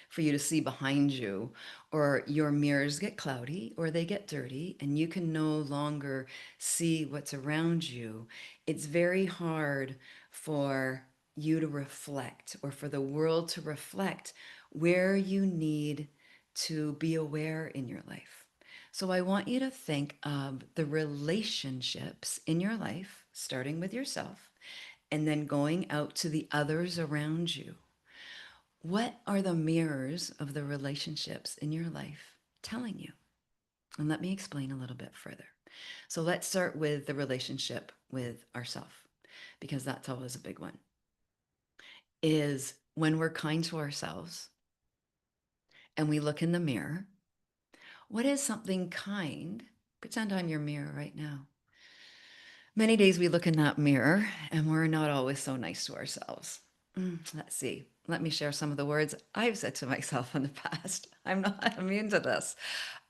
for you to see behind you, or your mirrors get cloudy or they get dirty and you can no longer see what's around you, it's very hard for you to reflect, or for the world to reflect where you need to be aware in your life. So I want you to think of the relationships in your life, starting with yourself and then going out to the others around you. What are the mirrors of the relationships in your life telling you? And let me explain a little bit further. So let's start with the relationship with ourself, because that's always a big one. Is when we're kind to ourselves and we look in the mirror, what is something kind? Pretend I'm your mirror right now. Many days we look in that mirror and we're not always so nice to ourselves. Let's see. Let me share some of the words I've said to myself in the past. I'm not immune to this.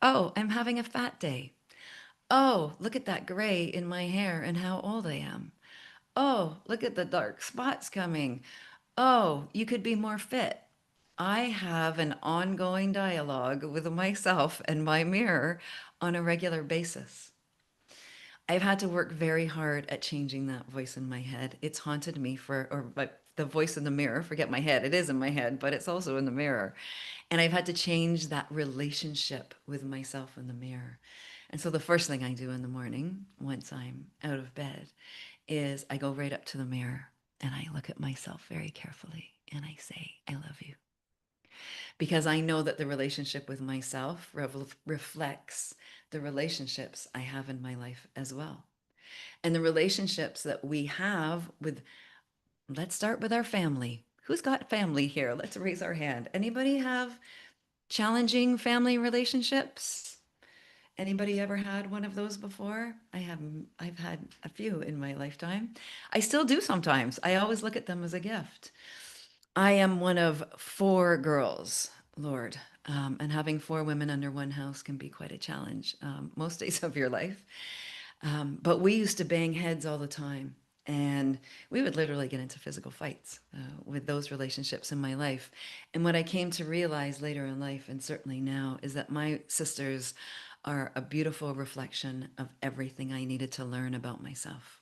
Oh, I'm having a fat day. Oh, look at that gray in my hair and how old I am. Oh, look at the dark spots coming. Oh, you could be more fit. I have an ongoing dialogue with myself and my mirror on a regular basis. I've had to work very hard at changing that voice in my head. It's haunted me but the voice in the mirror, forget my head. It is in my head, but it's also in the mirror. And I've had to change that relationship with myself in the mirror. And so the first thing I do in the morning, once I'm out of bed, is I go right up to the mirror and I look at myself very carefully and I say, I love you. Because I know that the relationship with myself reflects the relationships I have in my life as well. And the relationships that we have with, let's start with our family. Who's got family here? Let's raise our hand. Anybody have challenging family relationships? Anybody ever had one of those before? I've had a few in my lifetime. I still do sometimes. I always look at them as a gift. I am one of four girls, Lord. And having four women under one house can be quite a challenge most days of your life. But we used to bang heads all the time. And we would literally get into physical fights with those relationships in my life. And what I came to realize later in life, and certainly now, is that my sisters are a beautiful reflection of everything I needed to learn about myself.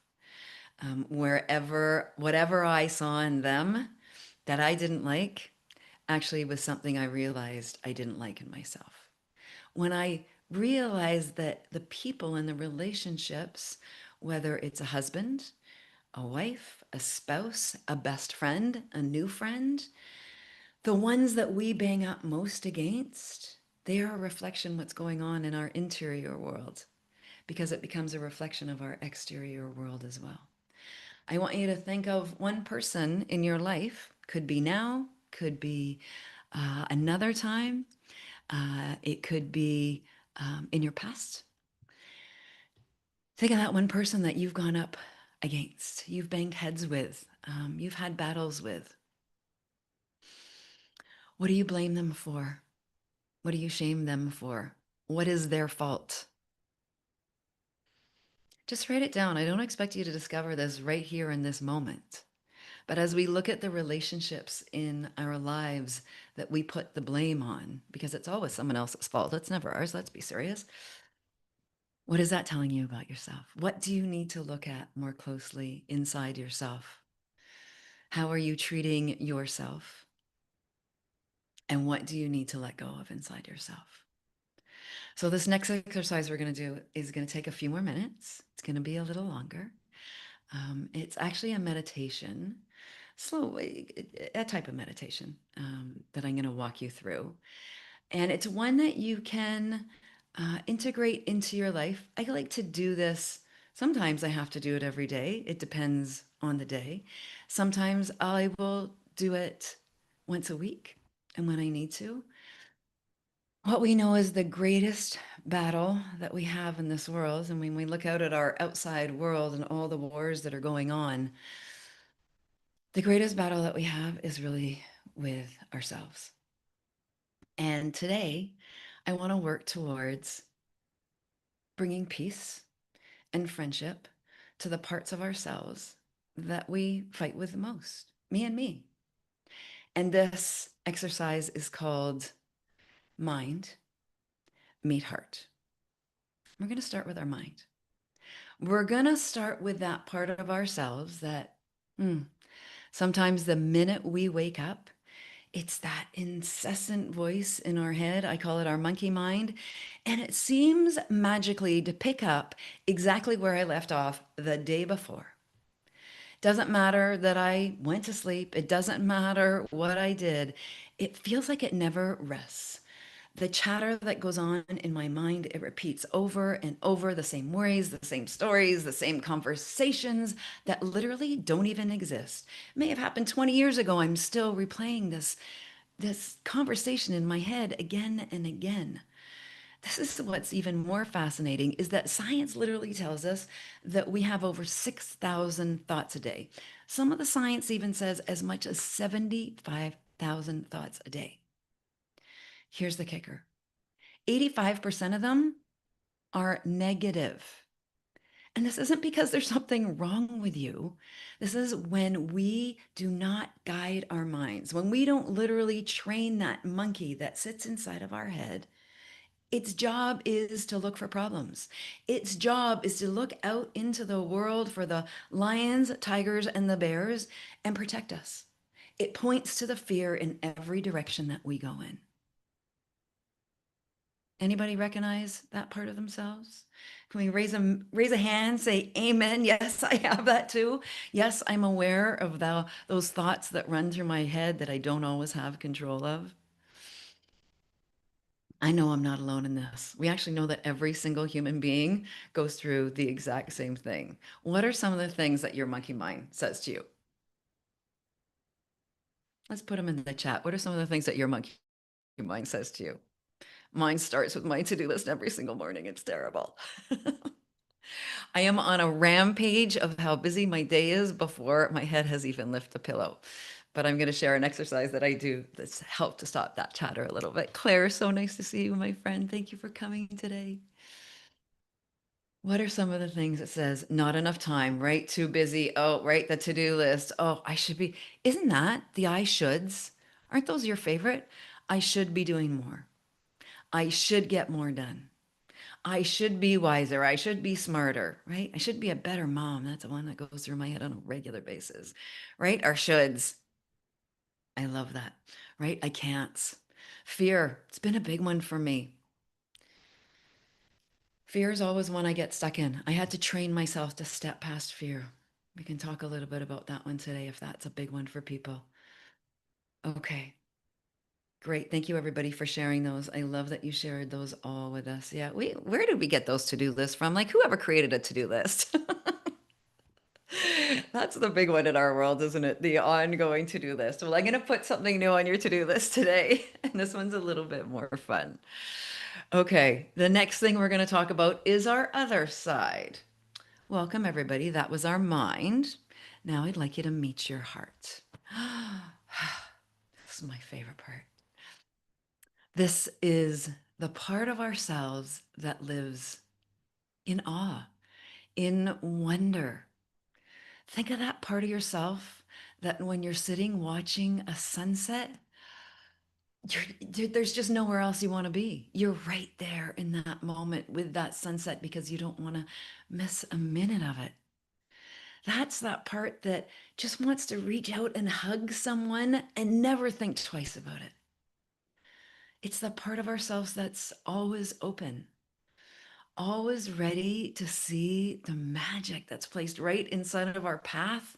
Whatever I saw in them that I didn't like, actually was something I realized I didn't like in myself. When I realized that the people in the relationships, whether it's a husband, a wife, a spouse, a best friend, a new friend, the ones that we bang up most against, they are a reflection of what's going on in our interior world because it becomes a reflection of our exterior world as well. I want you to think of one person in your life, could be now, could be another time, it could be in your past. Think of that one person that you've gone up against, you've banged heads with, you've had battles with. What do you blame them for? What do you shame them for? What is their fault? Just write it down. I don't expect you to discover this right here in this moment. But as we look at the relationships in our lives that we put the blame on, because it's always someone else's fault, it's never ours, let's be serious. What is that telling you about yourself? What do you need to look at more closely inside yourself? How are you treating yourself? And what do you need to let go of inside yourself? So, this next exercise we're going to do is going to take a few more minutes. It's going to be a little longer. It's actually a meditation, slow, a type of meditation that I'm going to walk you through. And it's one that you can integrate into your life. I like to do this. Sometimes I have to do it every day. It depends on the day. Sometimes I will do it once a week and when I need to. What we know is the greatest battle that we have in this world. And when we look out at our outside world and all the wars that are going on, the greatest battle that we have is really with ourselves. And today, I want to work towards bringing peace and friendship to the parts of ourselves that we fight with the most, me and me. And this exercise is called Mind, Meet Heart. We're going to start with our mind. We're going to start with that part of ourselves that sometimes the minute we wake up, it's that incessant voice in our head. I call it our monkey mind. And it seems magically to pick up exactly where I left off the day before. Doesn't matter that I went to sleep. It doesn't matter what I did. It feels like it never rests. The chatter that goes on in my mind, it repeats over and over the same worries, the same stories, the same conversations that literally don't even exist. It may have happened 20 years ago. I'm still replaying this conversation in my head again and again. This is what's even more fascinating is that science literally tells us that we have over 6,000 thoughts a day. Some of the science even says as much as 75,000 thoughts a day. Here's the kicker. 85% of them are negative. And this isn't because there's something wrong with you. This is when we do not guide our minds, when we don't literally train that monkey that sits inside of our head. Its job is to look for problems. Its job is to look out into the world for the lions, tigers, and the bears and protect us. It points to the fear in every direction that we go in. Anybody recognize that part of themselves? Can we raise a hand, say amen? Yes, I have that too. Yes, I'm aware of those thoughts that run through my head that I don't always have control of. I know I'm not alone in this. We actually know that every single human being goes through the exact same thing. What are some of the things that your monkey mind says to you? Let's put them in the chat. What are some of the things that your monkey mind says to you? Mine starts with my to-do list every single morning. It's terrible. I am on a rampage of how busy my day is before my head has even lifted the pillow. but I'm going to share an exercise that I do that's helped to stop that chatter a little bit. Claire, so nice to see you, my friend. Thank you for coming today. What are some of the things it says? Not enough time, right? Too busy. Oh, right. The to-do list. Oh, I should be. Isn't that the I shoulds? Aren't those your favorite? I should be doing more. I should get more done. I should be wiser. I should be smarter, right? I should be a better mom. That's the one that goes through my head on a regular basis, right? Our shoulds. I love that, right? I can't. Fear. It's been a big one for me. Fear is always one I get stuck in. I had to train myself to step past fear. We can talk a little bit about that one today if that's a big one for people. Okay, great. Thank you everybody for sharing those. I love that you shared those all with us. Yeah, where did we get those to-do lists from? Like whoever created a to-do list? That's the big one in our world, isn't it? The ongoing to-do list. Well, I'm going to put something new on your to-do list today, and this one's a little bit more fun. Okay, the next thing we're going to talk about is our other side. Welcome, everybody. That was our mind. Now I'd like you to meet your heart. This is my favorite part. This is the part of ourselves that lives in awe, in wonder. Think of that part of yourself that when you're sitting watching a sunset, there's just nowhere else you want to be. You're right there in that moment with that sunset because you don't want to miss a minute of it. That's that part that just wants to reach out and hug someone and never think twice about it. It's the part of ourselves that's always open, always ready to see the magic that's placed right inside of our path.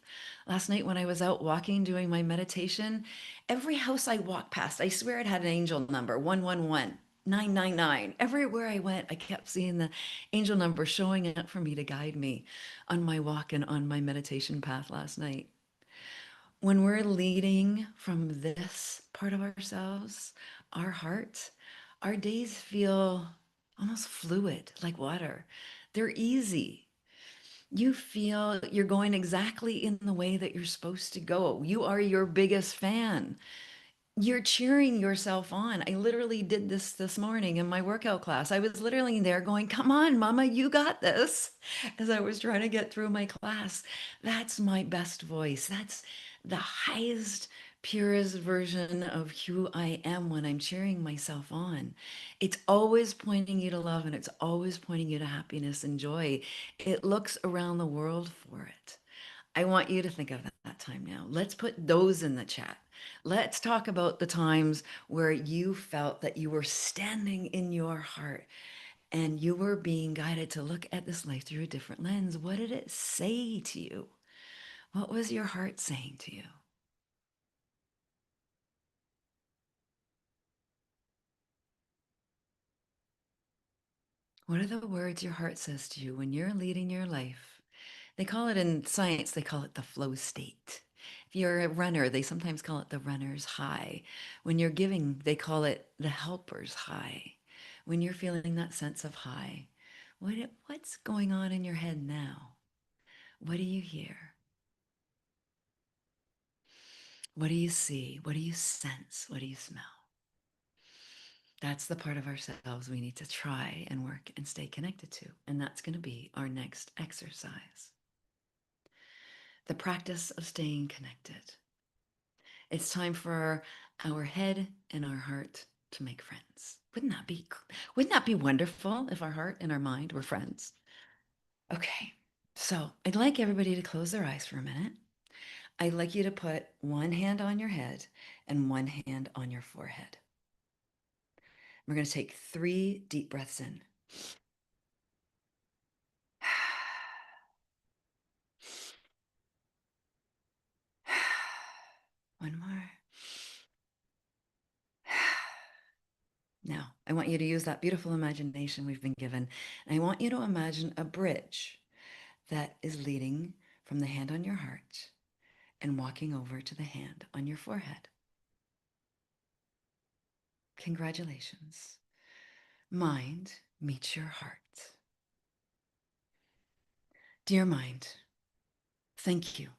Last night, when I was out walking, doing my meditation, every house I walked past, I swear it had an angel number 111, 999. Everywhere I went, I kept seeing the angel number showing up for me to guide me on my walk and on my meditation path last night. When we're leading from this part of ourselves, our heart, our days feel almost fluid, like water. They're easy. You feel you're going exactly in the way that you're supposed to go. You are your biggest fan. You're cheering yourself on. I literally did this morning in my workout class. I was literally there going, "Come on, mama, you got this." As I was trying to get through my class. That's my best voice. That's the highest, purest version of who I am when I'm cheering myself on. It's always pointing you to love and it's always pointing you to happiness and joy. It looks around the world for it. I want you to think of that time now. Let's put those in the chat. Let's talk about the times where you felt that you were standing in your heart and you were being guided to look at this life through a different lens. What did it say to you? What was your heart saying to you? What are the words your heart says to you when you're leading your life? They call it in science, they call it the flow state. If you're a runner, they sometimes call it the runner's high. When you're giving, they call it the helper's high. When you're feeling that sense of high, what's going on in your head now? What do you hear? What do you see? What do you sense? What do you smell? That's the part of ourselves we need to try and work and stay connected to. And that's going to be our next exercise. The practice of staying connected. It's time for our head and our heart to make friends. Wouldn't that be wonderful if our heart and our mind were friends? Okay. So, I'd like everybody to close their eyes for a minute. I'd like you to put one hand on your head and one hand on your forehead. We're going to take 3 deep breaths in. One more. Now, I want you to use that beautiful imagination we've been given. And I want you to imagine a bridge that is leading from the hand on your heart and walking over to the hand on your forehead. Congratulations. Mind meets your heart. Dear mind, thank you.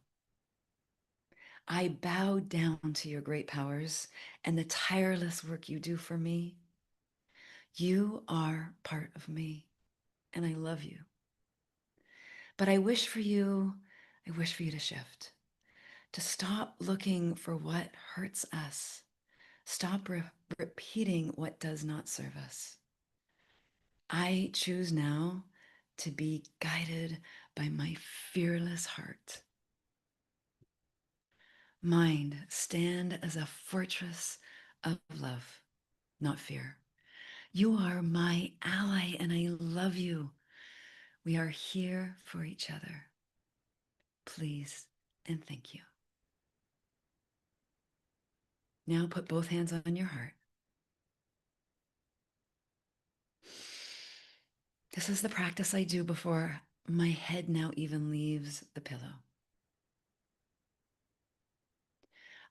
I bow down to your great powers and the tireless work you do for me. You are part of me, and I love you. But I wish for you to shift, to stop looking for what hurts us. Stop repeating what does not serve us. I choose now to be guided by my fearless heart. Mind, stand as a fortress of love, not fear. You are my ally and I love you. We are here for each other. Please and thank you. Now put both hands on your heart. This is the practice I do before my head now even leaves the pillow.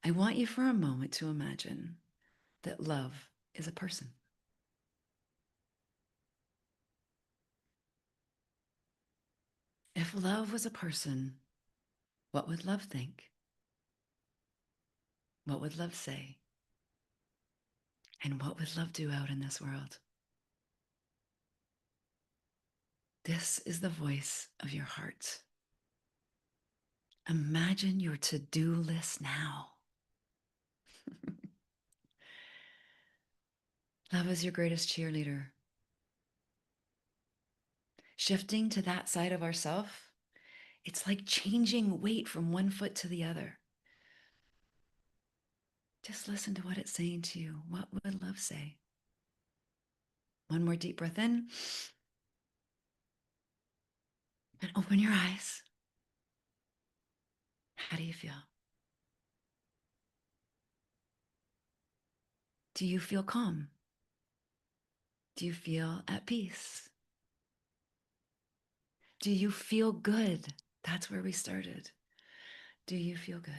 I want you for a moment to imagine that love is a person. If love was a person, what would love think? What would love say? And what would love do out in this world? This is the voice of your heart. Imagine your to-do list now. Love is your greatest cheerleader. Shifting to that side of ourself, it's like changing weight from one foot to the other. Just listen to what it's saying to you. What would love say? One more deep breath in. And open your eyes. How do you feel? Do you feel calm? Do you feel at peace? Do you feel good? That's where we started. Do you feel good?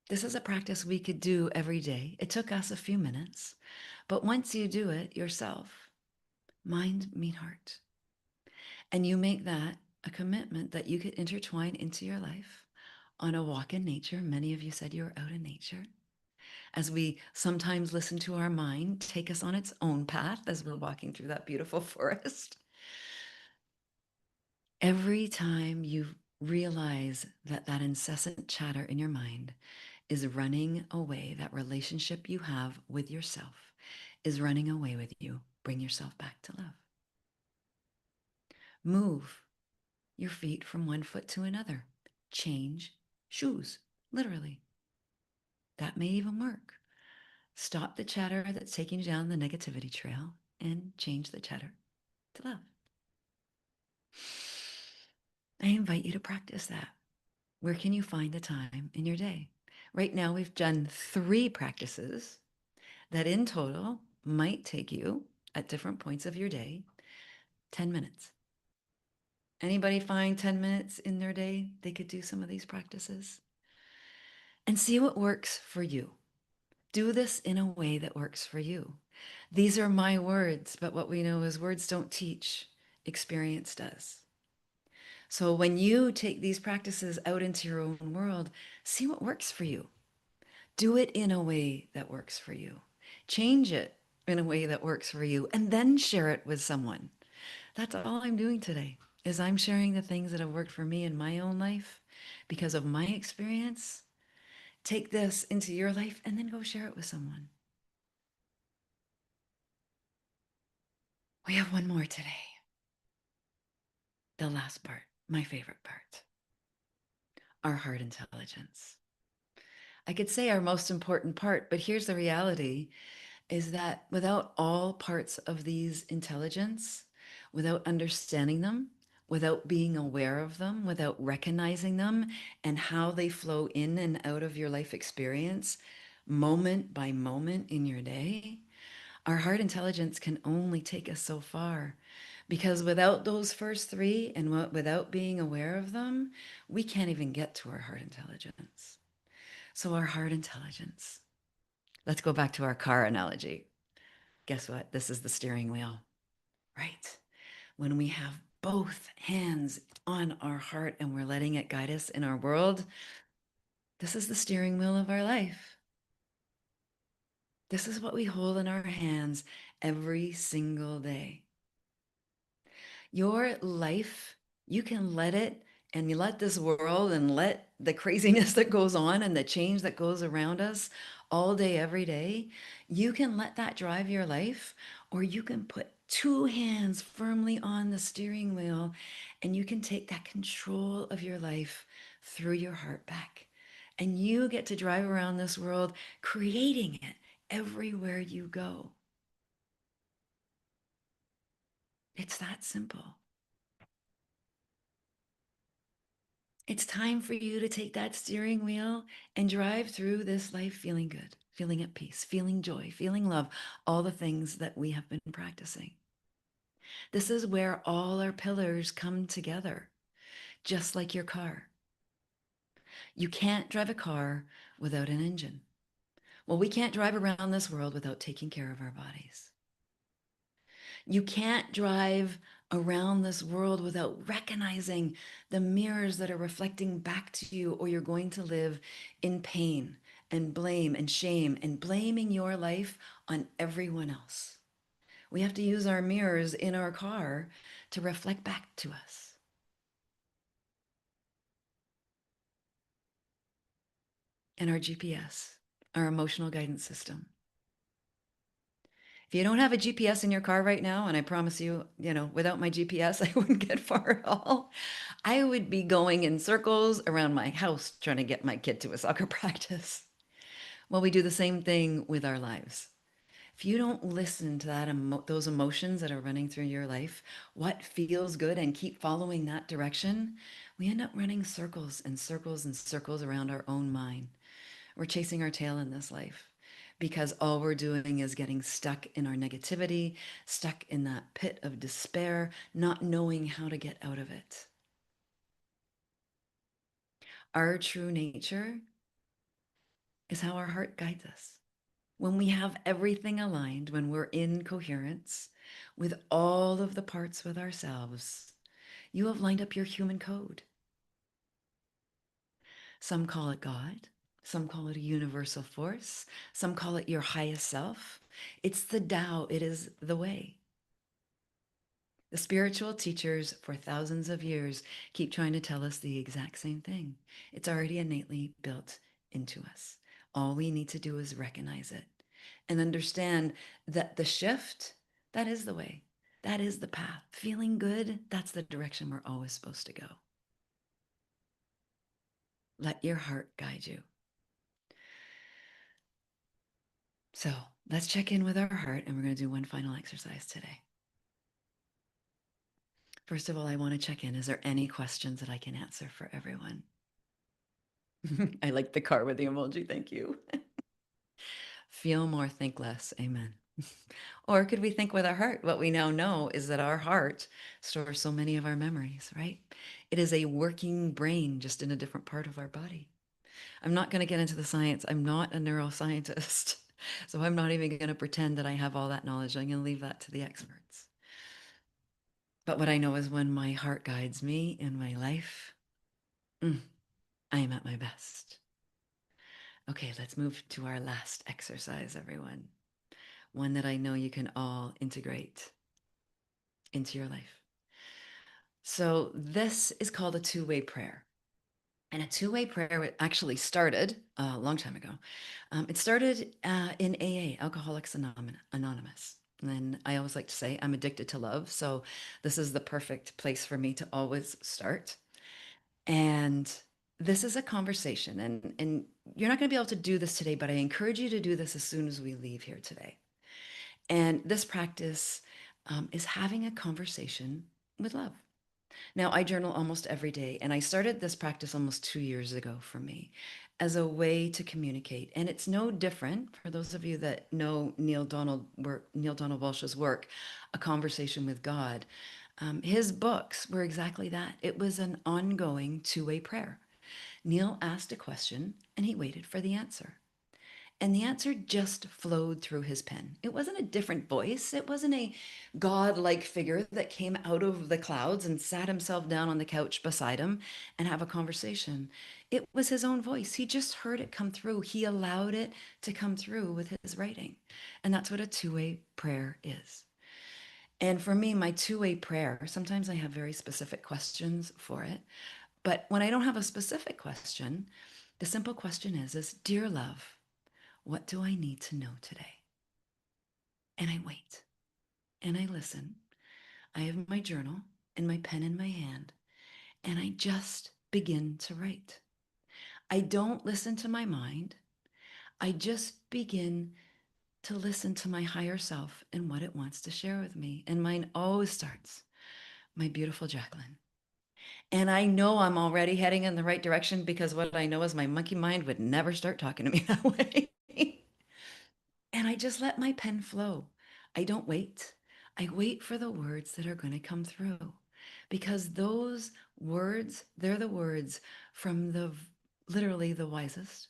This is a practice we could do every day. It took us a few minutes, but once you do it yourself, mind, meet, heart, and you make that a commitment that you could intertwine into your life on a walk in nature. Many of you said you were out in nature. As we sometimes listen to our mind take us on its own path as we're walking through that beautiful forest. Every time you realize that that incessant chatter in your mind is running away, that relationship you have with yourself is running away with you, bring yourself back to love. Move your feet from one foot to another. Change shoes, literally. That may even work. Stop the chatter that's taking you down the negativity trail and change the chatter to love. I invite you to practice that. Where can you find the time in your day? Right now, we've done 3 practices that in total might take you at different points of your day 10 minutes. Anybody find 10 minutes in their day they could do some of these practices? And see what works for you. Do this in a way that works for you. These are my words, but what we know is words don't teach, experience does. So when you take these practices out into your own world, see what works for you. Do it in a way that works for you. Change it in a way that works for you, and then share it with someone. That's all I'm doing today, is I'm sharing the things that have worked for me in my own life because of my experience. Take this into your life and then go share it with someone. We have one more today. The last part, my favorite part, our heart intelligence. I could say our most important part, but here's the reality is that without all parts of these intelligence, without understanding them, without being aware of them, without recognizing them and how they flow in and out of your life experience, moment by moment in your day, our heart intelligence can only take us so far. Because without those first 3 and without being aware of them, we can't even get to our heart intelligence. So our heart intelligence. Let's go back to our car analogy. Guess what? This is the steering wheel, right? When we have both hands on our heart and we're letting it guide us in our world, this is the steering wheel of our life. This is what we hold in our hands every single day. Your life, you can let it, and you let this world and let the craziness that goes on and the change that goes around us all day, every day, you can let that drive your life, or you can put two hands firmly on the steering wheel and you can take that control of your life through your heart back. And you get to drive around this world creating it everywhere you go. It's that simple. It's time for you to take that steering wheel and drive through this life feeling good, feeling at peace, feeling joy, feeling love, all the things that we have been practicing. This is where all our pillars come together, just like your car. You can't drive a car without an engine. Well, we can't drive around this world without taking care of our bodies. You can't drive around this world without recognizing the mirrors that are reflecting back to you, or you're going to live in pain and blame and shame and blaming your life on everyone else. We have to use our mirrors in our car to reflect back to us. And our GPS, our emotional guidance system. If you don't have a GPS in your car right now, and I promise you, without my GPS, I wouldn't get far at all. I would be going in circles around my house trying to get my kid to a soccer practice. Well, we do the same thing with our lives. If you don't listen to those emotions that are running through your life, what feels good, and keep following that direction, we end up running circles and circles and circles around our own mind. We're chasing our tail in this life because all we're doing is getting stuck in our negativity, stuck in that pit of despair, not knowing how to get out of it. Our true nature is how our heart guides us. When we have everything aligned, when we're in coherence with all of the parts with ourselves, you have lined up your human code. Some call it God. Some call it a universal force. Some call it your highest self. It's the Tao. It is the way. The spiritual teachers for thousands of years keep trying to tell us the exact same thing. It's already innately built into us. All we need to do is recognize it and understand that the shift, that is the way. That is the path. Feeling good, that's the direction we're always supposed to go. Let your heart guide you. So let's check in with our heart, and we're going to do one final exercise today. First of all, I want to check in. Is there any questions that I can answer for everyone? I like the car with the emoji. Thank you. Feel more, think less. Amen. Or could we think with our heart? What we now know is that our heart stores so many of our memories, right? It is a working brain, just in a different part of our body. I'm not going to get into the science. I'm not a neuroscientist. So I'm not even going to pretend that I have all that knowledge. I'm going to leave that to the experts. But what I know is when my heart guides me in my life, I am at my best. Okay, let's move to our last exercise, everyone. One that I know you can all integrate into your life. So this is called a two-way prayer. And a two-way prayer actually started a long time ago. It started in AA, Alcoholics Anonymous. And then I always like to say I'm addicted to love. So this is the perfect place for me to always start. And this is a conversation. And you're not going to be able to do this today, but I encourage you to do this as soon as we leave here today. And this practice is having a conversation with love. Now, I journal almost every day, and I started this practice almost 2 years ago for me as a way to communicate. And it's no different for those of you that know Neil Donald Walsh's work, A Conversation with God. His books were exactly that. It was an ongoing two-way prayer. Neil asked a question, and he waited for the answer. And the answer just flowed through his pen. It wasn't a different voice. It wasn't a God-like figure that came out of the clouds and sat himself down on the couch beside him and have a conversation. It was his own voice. He just heard it come through. He allowed it to come through with his writing. And that's what a two-way prayer is. And for me, my two-way prayer, sometimes I have very specific questions for it. But when I don't have a specific question, the simple question is, dear love, what do I need to know today? And I wait and I listen. I have my journal and my pen in my hand, and I just begin to write. I don't listen to my mind. I just begin to listen to my higher self and what it wants to share with me. And mine always starts, my beautiful Jacqueline. And I know I'm already heading in the right direction because what I know is my monkey mind would never start talking to me that way. And I just let my pen flow. I don't wait. I wait for the words that are going to come through because those words, they're the words from literally the wisest,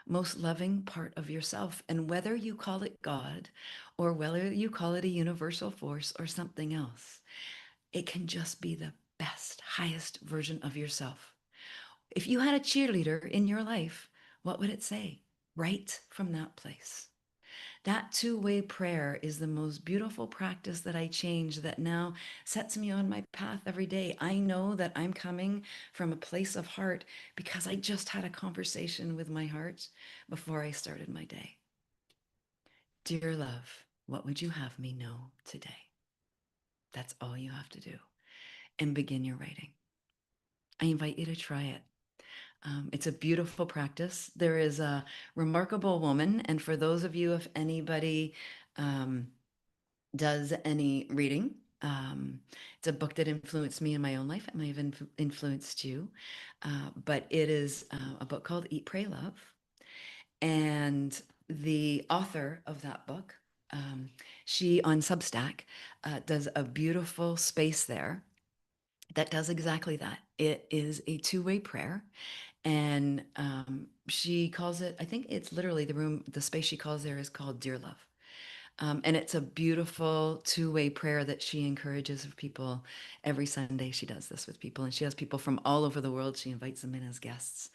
most loving part of yourself. And whether you call it God or whether you call it a universal force or something else, it can just be the best, highest version of yourself. If you had a cheerleader in your life, what would it say? Right from that place. That two-way prayer is the most beautiful practice that I change that now sets me on my path every day. I know that I'm coming from a place of heart because I just had a conversation with my heart before I started my day. Dear love, what would you have me know today? That's all you have to do. And begin your writing. I invite you to try it. It's a beautiful practice. There is a remarkable woman, and for those of you, if anybody um, does any reading. It's a book that influenced me in my own life. It may have influenced you, but it is a book called Eat, Pray, Love. And the author of that book, she on Substack does a beautiful space there that does exactly that. It is a two-way prayer. And she calls it, I think it's literally the space she calls there is called Dear Love. And it's a beautiful two-way prayer that she encourages of people. Every Sunday, she does this with people, and she has people from all over the world. She invites them in as guests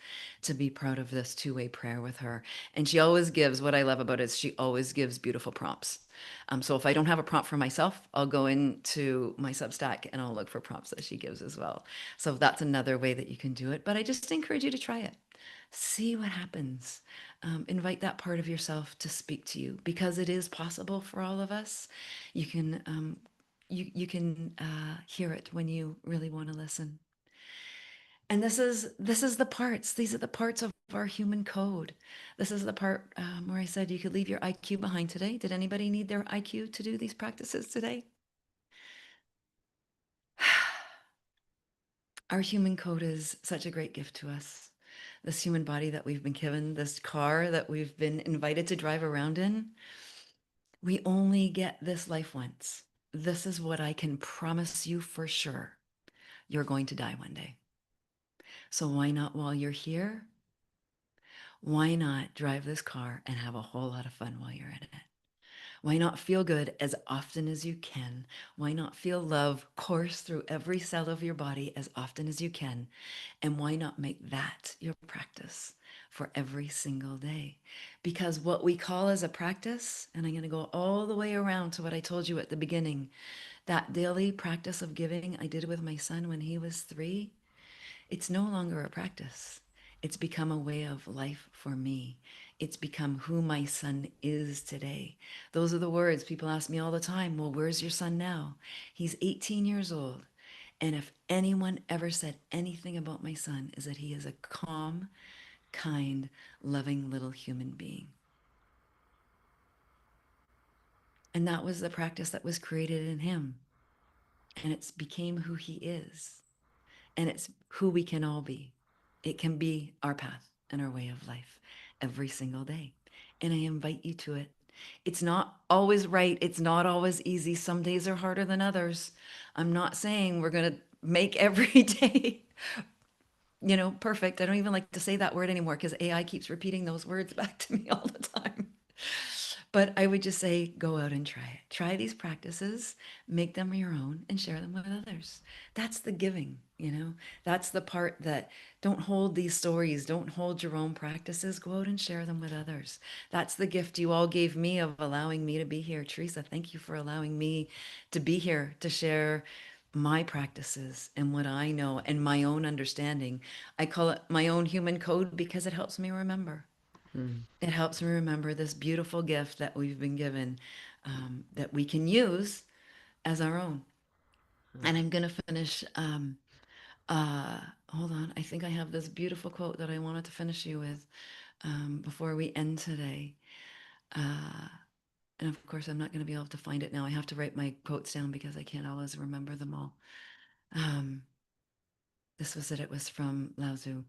to be proud of this two-way prayer with her. And she always gives, what I love about it is she always gives beautiful prompts. So if I don't have a prompt for myself, I'll go into my Substack and I'll look for prompts that she gives as well. So that's another way that you can do it. But I just encourage you to try it. See what happens. Invite that part of yourself to speak to you because it is possible for all of us. You can hear it when you really want to listen. And this is the parts. These are the parts of our human code. This is the part where I said you could leave your IQ behind today. Did anybody need their IQ to do these practices today? Our human code is such a great gift to us. This human body that we've been given, this car that we've been invited to drive around in, we only get this life once. This is what I can promise you for sure. You're going to die one day. So why not while you're here? Why not drive this car and have a whole lot of fun while you're in it? Why not feel good as often as you can? Why not feel love course through every cell of your body as often as you can? And why not make that your practice for every single day? Because what we call as a practice, and I'm going to go all the way around to what I told you at the beginning, that daily practice of giving I did with my son when he was 3, it's no longer a practice. It's become a way of life for me. It's become who my son is today. Those are the words people ask me all the time. Well, where's your son now? He's 18 years old. And if anyone ever said anything about my son, is that he is a calm, kind, loving little human being. And that was the practice that was created in him. And it's became who he is. And it's who we can all be. It can be our path and our way of life every single day. And I invite you to it. It's not always right. It's not always easy. Some days are harder than others. I'm not saying we're going to make every day perfect. I don't even like to say that word anymore because AI keeps repeating those words back to me all the time. But I would just say, go out and try it. Try these practices, make them your own, and share them with others. That's the giving. That's the part that don't hold these stories, don't hold your own practices. Go out and share them with others. That's the gift you all gave me of allowing me to be here. Teresa, thank you for allowing me to be here to share my practices and what I know and my own understanding. I call it my own human code because it helps me remember. It helps me remember this beautiful gift that we've been given, that we can use as our own. And I'm going to finish. Hold on. I think I have this beautiful quote that I wanted to finish you with before we end today. And of course, I'm not going to be able to find it now. I have to write my quotes down because I can't always remember them all. This was it. It was from Lao Tzu.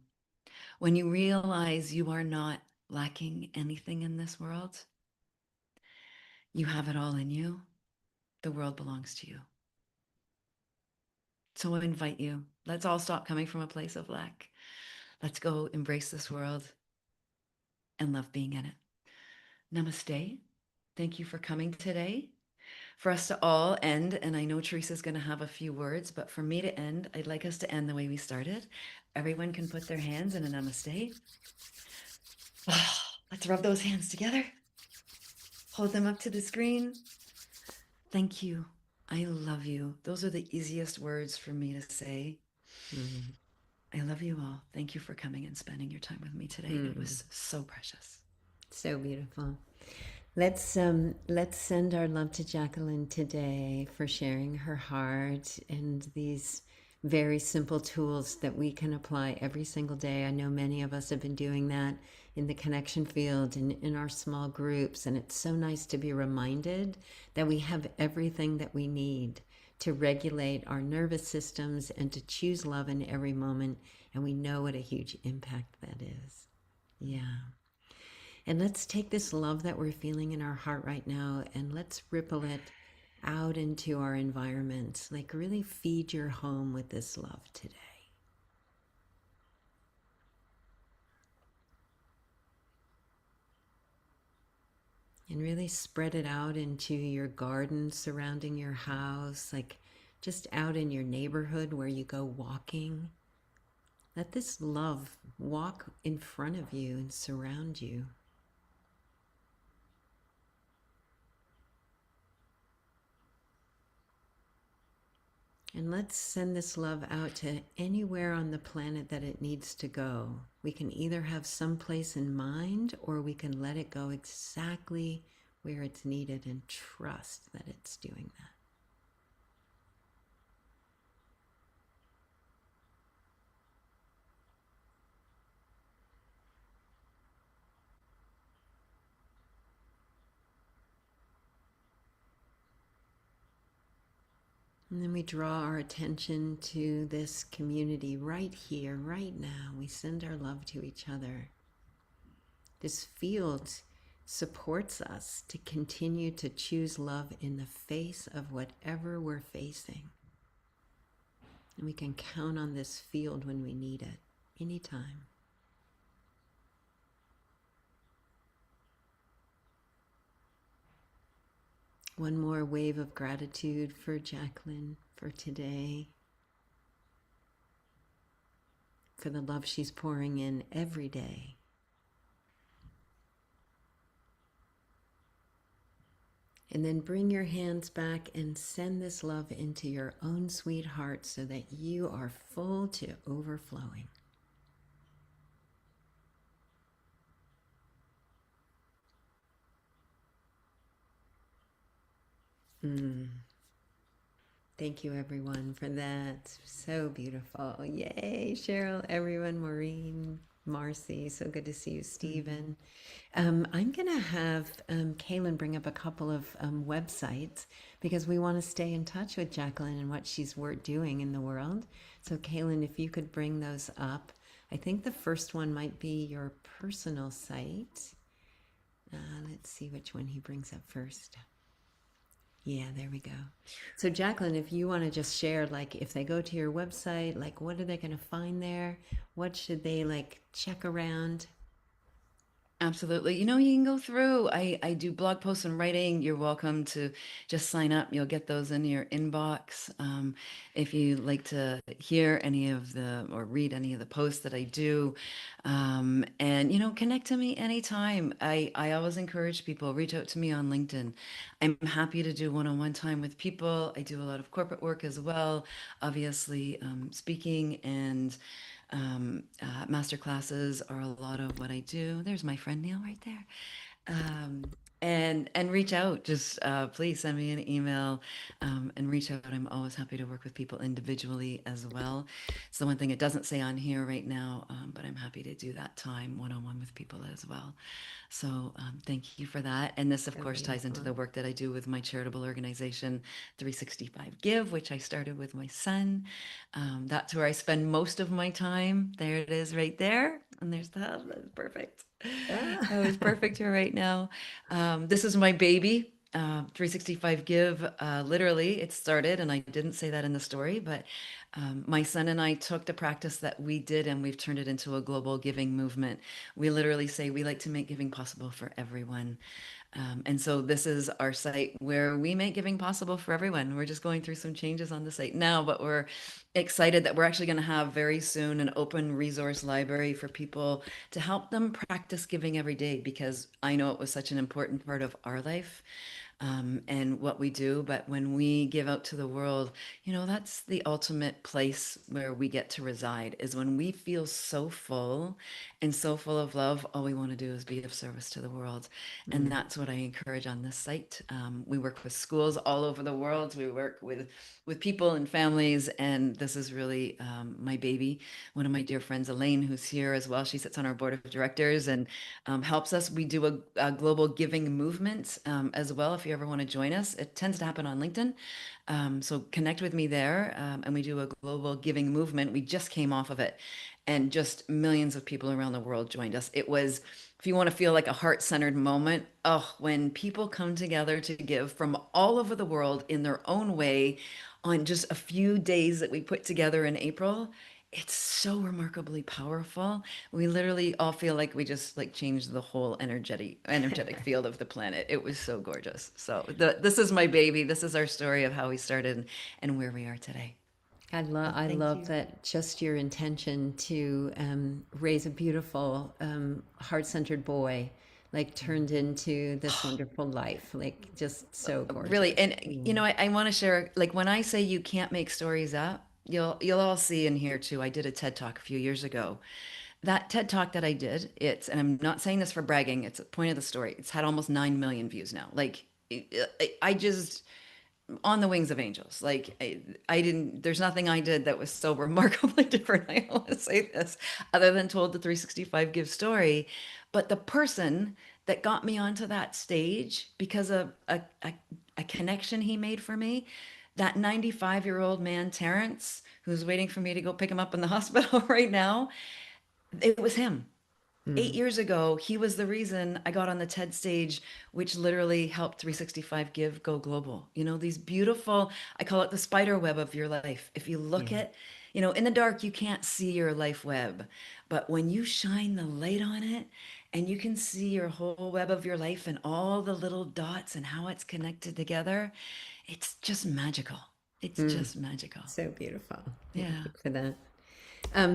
When you realize you are not lacking anything in this world, you have it all in you. The world belongs to you. So I invite you, let's all stop coming from a place of lack. Let's go embrace this world and love being in it. Namaste. Thank you for coming today. For us to all end, and I know Teresa's going to have a few words, but for me to end, I'd like us to end the way we started. Everyone can put their hands in a namaste. Let's rub those hands together. Hold them up to the screen. Thank you. I love you. Those are the easiest words for me to say. I love you all. Thank you for coming and spending your time with me today. It was so precious. So beautiful. Let's send our love to Jacqueline today for sharing her heart and these very simple tools that we can apply every single day. I know many of us have been doing that in the connection field and in our small groups, and it's so nice to be reminded that we have everything that we need to regulate our nervous systems and to choose love in every moment, and we know what a huge impact that is. Yeah. And let's take this love that we're feeling in our heart right now and let's ripple it out into our environment. Like really feed your home with this love today. And really spread it out into your garden surrounding your house, like just out in your neighborhood where you go walking. Let this love walk in front of you and surround you. And let's send this love out to anywhere on the planet that it needs to go. We can either have some place in mind or we can let it go exactly where it's needed and trust that it's doing that. And then we draw our attention to this community right here, right now. We send our love to each other. This field supports us to continue to choose love in the face of whatever we're facing. And we can count on this field when we need it, anytime. One more wave of gratitude for Jacqueline for today, for the love she's pouring in every day. And then bring your hands back and send this love into your own sweet heart so that you are full to overflowing. Thank you, everyone, for that. So beautiful. Yay, Cheryl, everyone, Maureen, Marcy. So good to see you, Stephen. I'm going to have Kaylin bring up a couple of websites because we want to stay in touch with Jacqueline and what she's doing in the world. So, Kaylin, if you could bring those up. I think the first one might be your personal site. Let's see which one he brings up first. Yeah, there we go. So, Jacqueline, if you want to just share, like, if they go to your website, like, what are they going to find there? What should they like check around? Absolutely. You can go through. I do blog posts and writing. You're welcome to just sign up. You'll get those in your inbox. If you like to hear any of the or read any of the posts that I do, and connect to me anytime. I always encourage people, reach out to me on LinkedIn. I'm happy to do one-on-one time with people. I do a lot of corporate work as well, obviously, speaking and master classes are a lot of what I do. There's my friend Neil right there. And reach out. Just please send me an email and reach out. I'm always happy to work with people individually as well. It's the one thing it doesn't say on here right now, but I'm happy to do that time one-on-one with people as well. So thank you for that. And this, of So course, ties into beautiful. the work that I do with my charitable organization, 365 Give, which I started with my son. That's where I spend most of my time. There it is right there. And there's the hub. That's perfect. That was Ah. perfect here right now. This is my baby. 365 Give, literally, it started, and I didn't say that in the story, but my son and I took the practice that we did and we've turned it into a global giving movement. We literally say we like to make giving possible for everyone. And so this is our site where we make giving possible for everyone. We're just going through some changes on the site now, but we're excited that we're actually going to have very soon an open resource library for people to help them practice giving every day, because I know it was such an important part of our life and what we do. But when we give out to the world, that's the ultimate place where we get to reside, is when we feel so full and so full of love. All we want to do is be of service to the world. And Mm. that's what I encourage on this site. We work with schools all over the world. We work with people and families. And this is really my baby. One of my dear friends, Elaine, who's here as well, she sits on our board of directors and helps us. We do a global giving movement as well. If you ever want to join us, it tends to happen on LinkedIn. So connect with me there. And we do a global giving movement. We just came off of it, and just millions of people around the world joined us. It was, if you want to feel like a heart-centered moment, oh, when people come together to give from all over the world in their own way on just a few days that we put together in April, it's so remarkably powerful. We literally all feel like we just like changed the whole energetic field of the planet. It was so gorgeous. So this is my baby. This is our story of how we started and where we are today. So I thank love you. that, just your intention to raise a beautiful, heart-centered boy, like turned into this wonderful life, like just so Really, gorgeous. and Yeah. I want to share, like, when I say you can't make stories up, you'll all see in here too. I did a TED Talk a few years ago. That TED Talk that I did, and I'm not saying this for bragging, it's a point of the story. It's had almost 9 million views now. Like, I just, on the wings of angels. Like, I didn't, there's nothing I did that was so remarkably different. I always say this, other than told the 365 Give story. But the person that got me onto that stage because of a connection he made for me, that 95-year-old man, Terrence, who's waiting for me to go pick him up in the hospital right now, it was him. 8 years ago, he was the reason I got on the TED stage, which literally helped 365 Give go global. These beautiful, I call it the spider web of your life. If you look Yeah. at, in the dark, you can't see your life web. But when you shine the light on it and you can see your whole web of your life and all the little dots and how it's connected together, it's just magical. It's Mm. just magical. So beautiful. Thank Yeah. you for that.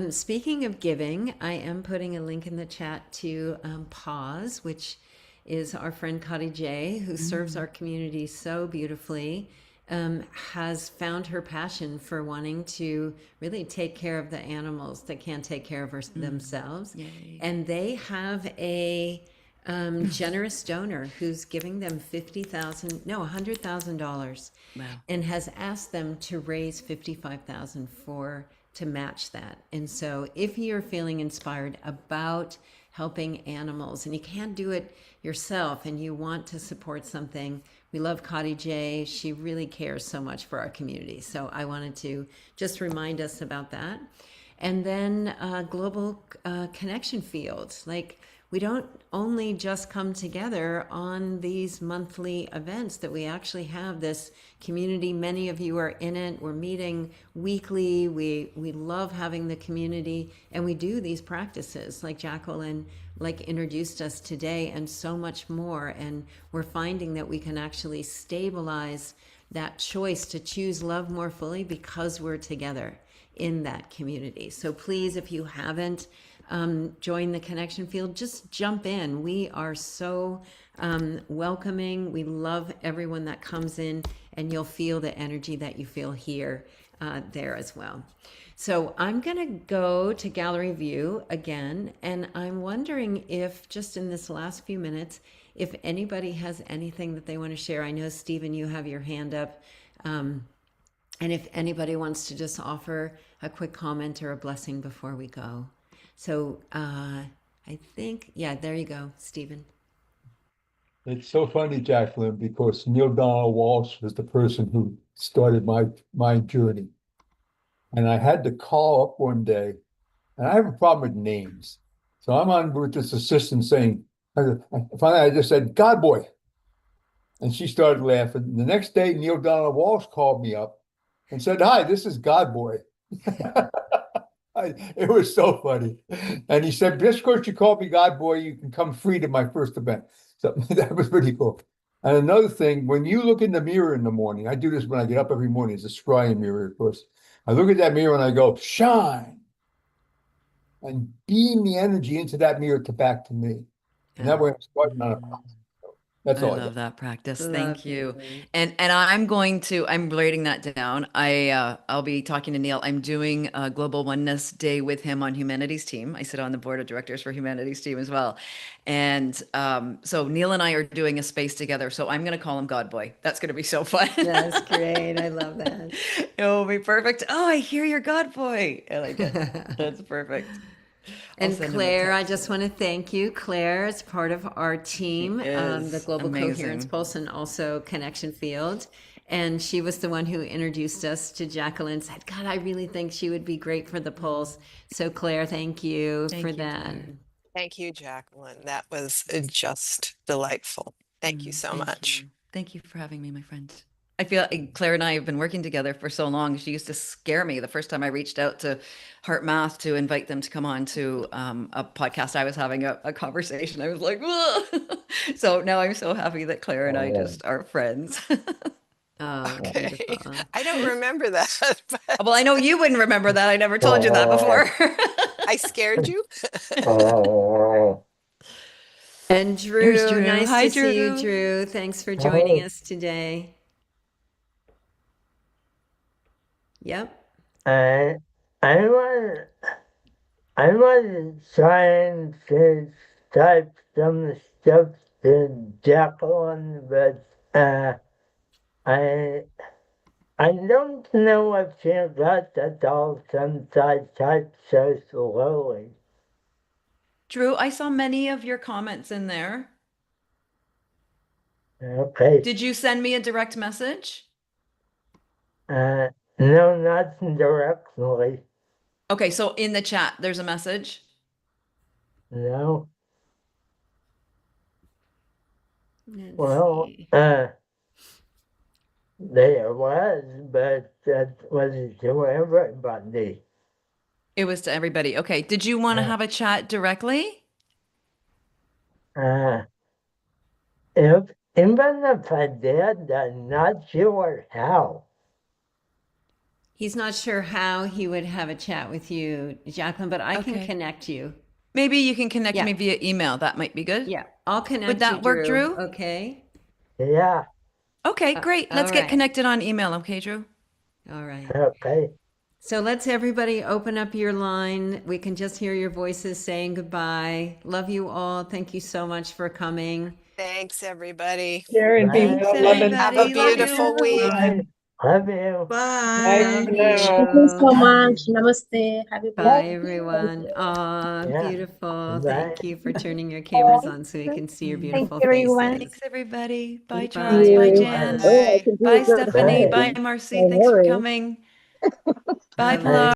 Speaking of giving, I am putting a link in the chat to Pause, which is our friend Kadi J, who serves Mm, our community so beautifully, has found her passion for wanting to really take care of the animals that can't take care of mm. themselves. Yay. And they have a generous donor who's giving them 50,000, no, $100,000, Wow. and has asked them to raise 55,000 for to match that. And so if you're feeling inspired about helping animals and you can't do it yourself and you want to support something, we love Kadi J. She really cares so much for our community. So I wanted to just remind us about that. And then global connection fields. Like, we don't only just come together on these monthly events, that we actually have this community. Many of you are in it. We're meeting weekly. We love having the community, and we do these practices like Jacqueline introduced us today, and so much more. And we're finding that we can actually stabilize that choice to choose love more fully because we're together in that community. So please, if you haven't joined the connection field, just jump in. We are so welcoming. We love everyone that comes in, and you'll feel the energy that you feel here, there as well. So I'm going to go to gallery view again, and I'm wondering if just in this last few minutes, if anybody has anything that they want to share. I know, Stephen, you have your hand up. And if anybody wants to just offer a quick comment or a blessing before we go. So I think, yeah, there you go, Stephen. It's so funny, Jacqueline, because Neil Donald Walsh was the person who started my journey. And I had to call up one day, and I have a problem with names. So I'm on with this assistant saying, finally I just said, God boy. And she started laughing. The next day, Neil Donald Walsh called me up and said, hi, this is God boy. It was so funny. And he said, just because you called me God boy, you can come free to my first event. So that was pretty cool. And another thing, when you look in the mirror in the morning, I do this when I get up every morning, it's a scrying mirror, of course. I look at that mirror and I go, shine, and beam the energy into that mirror back to me. And that way I'm starting on a process. That's I all I love got. that practice. Thank you. Lovely. And I'm writing that down. I'll be talking to Neil. I'm doing a Global Oneness Day with him on Humanities Team. I sit on the board of directors for Humanities Team as well. And so Neil and I are doing a space together. So I'm going to call him God Boy. That's going to be so fun. That's great. I love that. It'll be perfect. Oh, I hear your God Boy. I like it. That's perfect. I'll And send him a Claire, I text. just want to thank you. Claire is part of our team, the is Global Coherence amazing. Pulse, and also Connection Field. And she was the one who introduced us to Jacqueline, said, God, I really think she would be great for the Pulse. So Claire, thank you Thank for you, that. Claire. Thank you, Jacqueline. That was just delightful. Thank you so Thank much. you. Thank you for having me, my friend. I feel Claire and I have been working together for so long. She used to scare me the first time I reached out to Heart Math to invite them to come on to a podcast. I was having a conversation. I was like, "Ugh." So now I'm so happy that Claire and I just are friends. Oh, Okay. beautiful. I don't remember that, but Well, I know you wouldn't remember that. I never told you that before. I scared you. And There's Drew, Drew. nice Hi, to see you, Drew. Drew. Thanks for joining us today. Yep. I was trying to type some stuff to Jacqueline, but I don't know if she got it all since I typed so slowly. Drew, I saw many of your comments in there. Okay. Did you send me a direct message? No, not directly. Okay, so in the chat, there's a message. No. Let's Well, see. there was, but that was to everybody. It was to everybody. Okay. Did you want to have a chat directly? If even if I did, I'm not sure how. He's not sure how he would have a chat with you, Jacqueline, but I can Okay. connect you. Maybe you can connect Yeah. me via email. That might be good. Yeah, I'll connect Would that you, work, Drew? Okay. Yeah. Okay, great. Let's all get right. connected on email. Okay, Drew? All right. Okay. So let's everybody open up your line. We can just hear your voices saying goodbye. Love you all. Thank you so much for coming. Thanks, everybody. Share and be Thanks, well, love and Have a everybody. Love beautiful you. week. bye. Love you. Bye. Love Hello. Thank you so you. much. Namaste. Happy Bye, birthday. everyone. Aw, Yeah. beautiful. Bye. Thank you for turning your cameras on so we can see your Thank beautiful you, everyone. faces. Thanks, everybody. Bye, Bye, Charles. Bye, you. Jan. Oh, I Bye. can do Bye, it just Stephanie. Bye. Bye, fine. Marcy. Don't Thanks for worry. coming. Bye, Have a Pilar.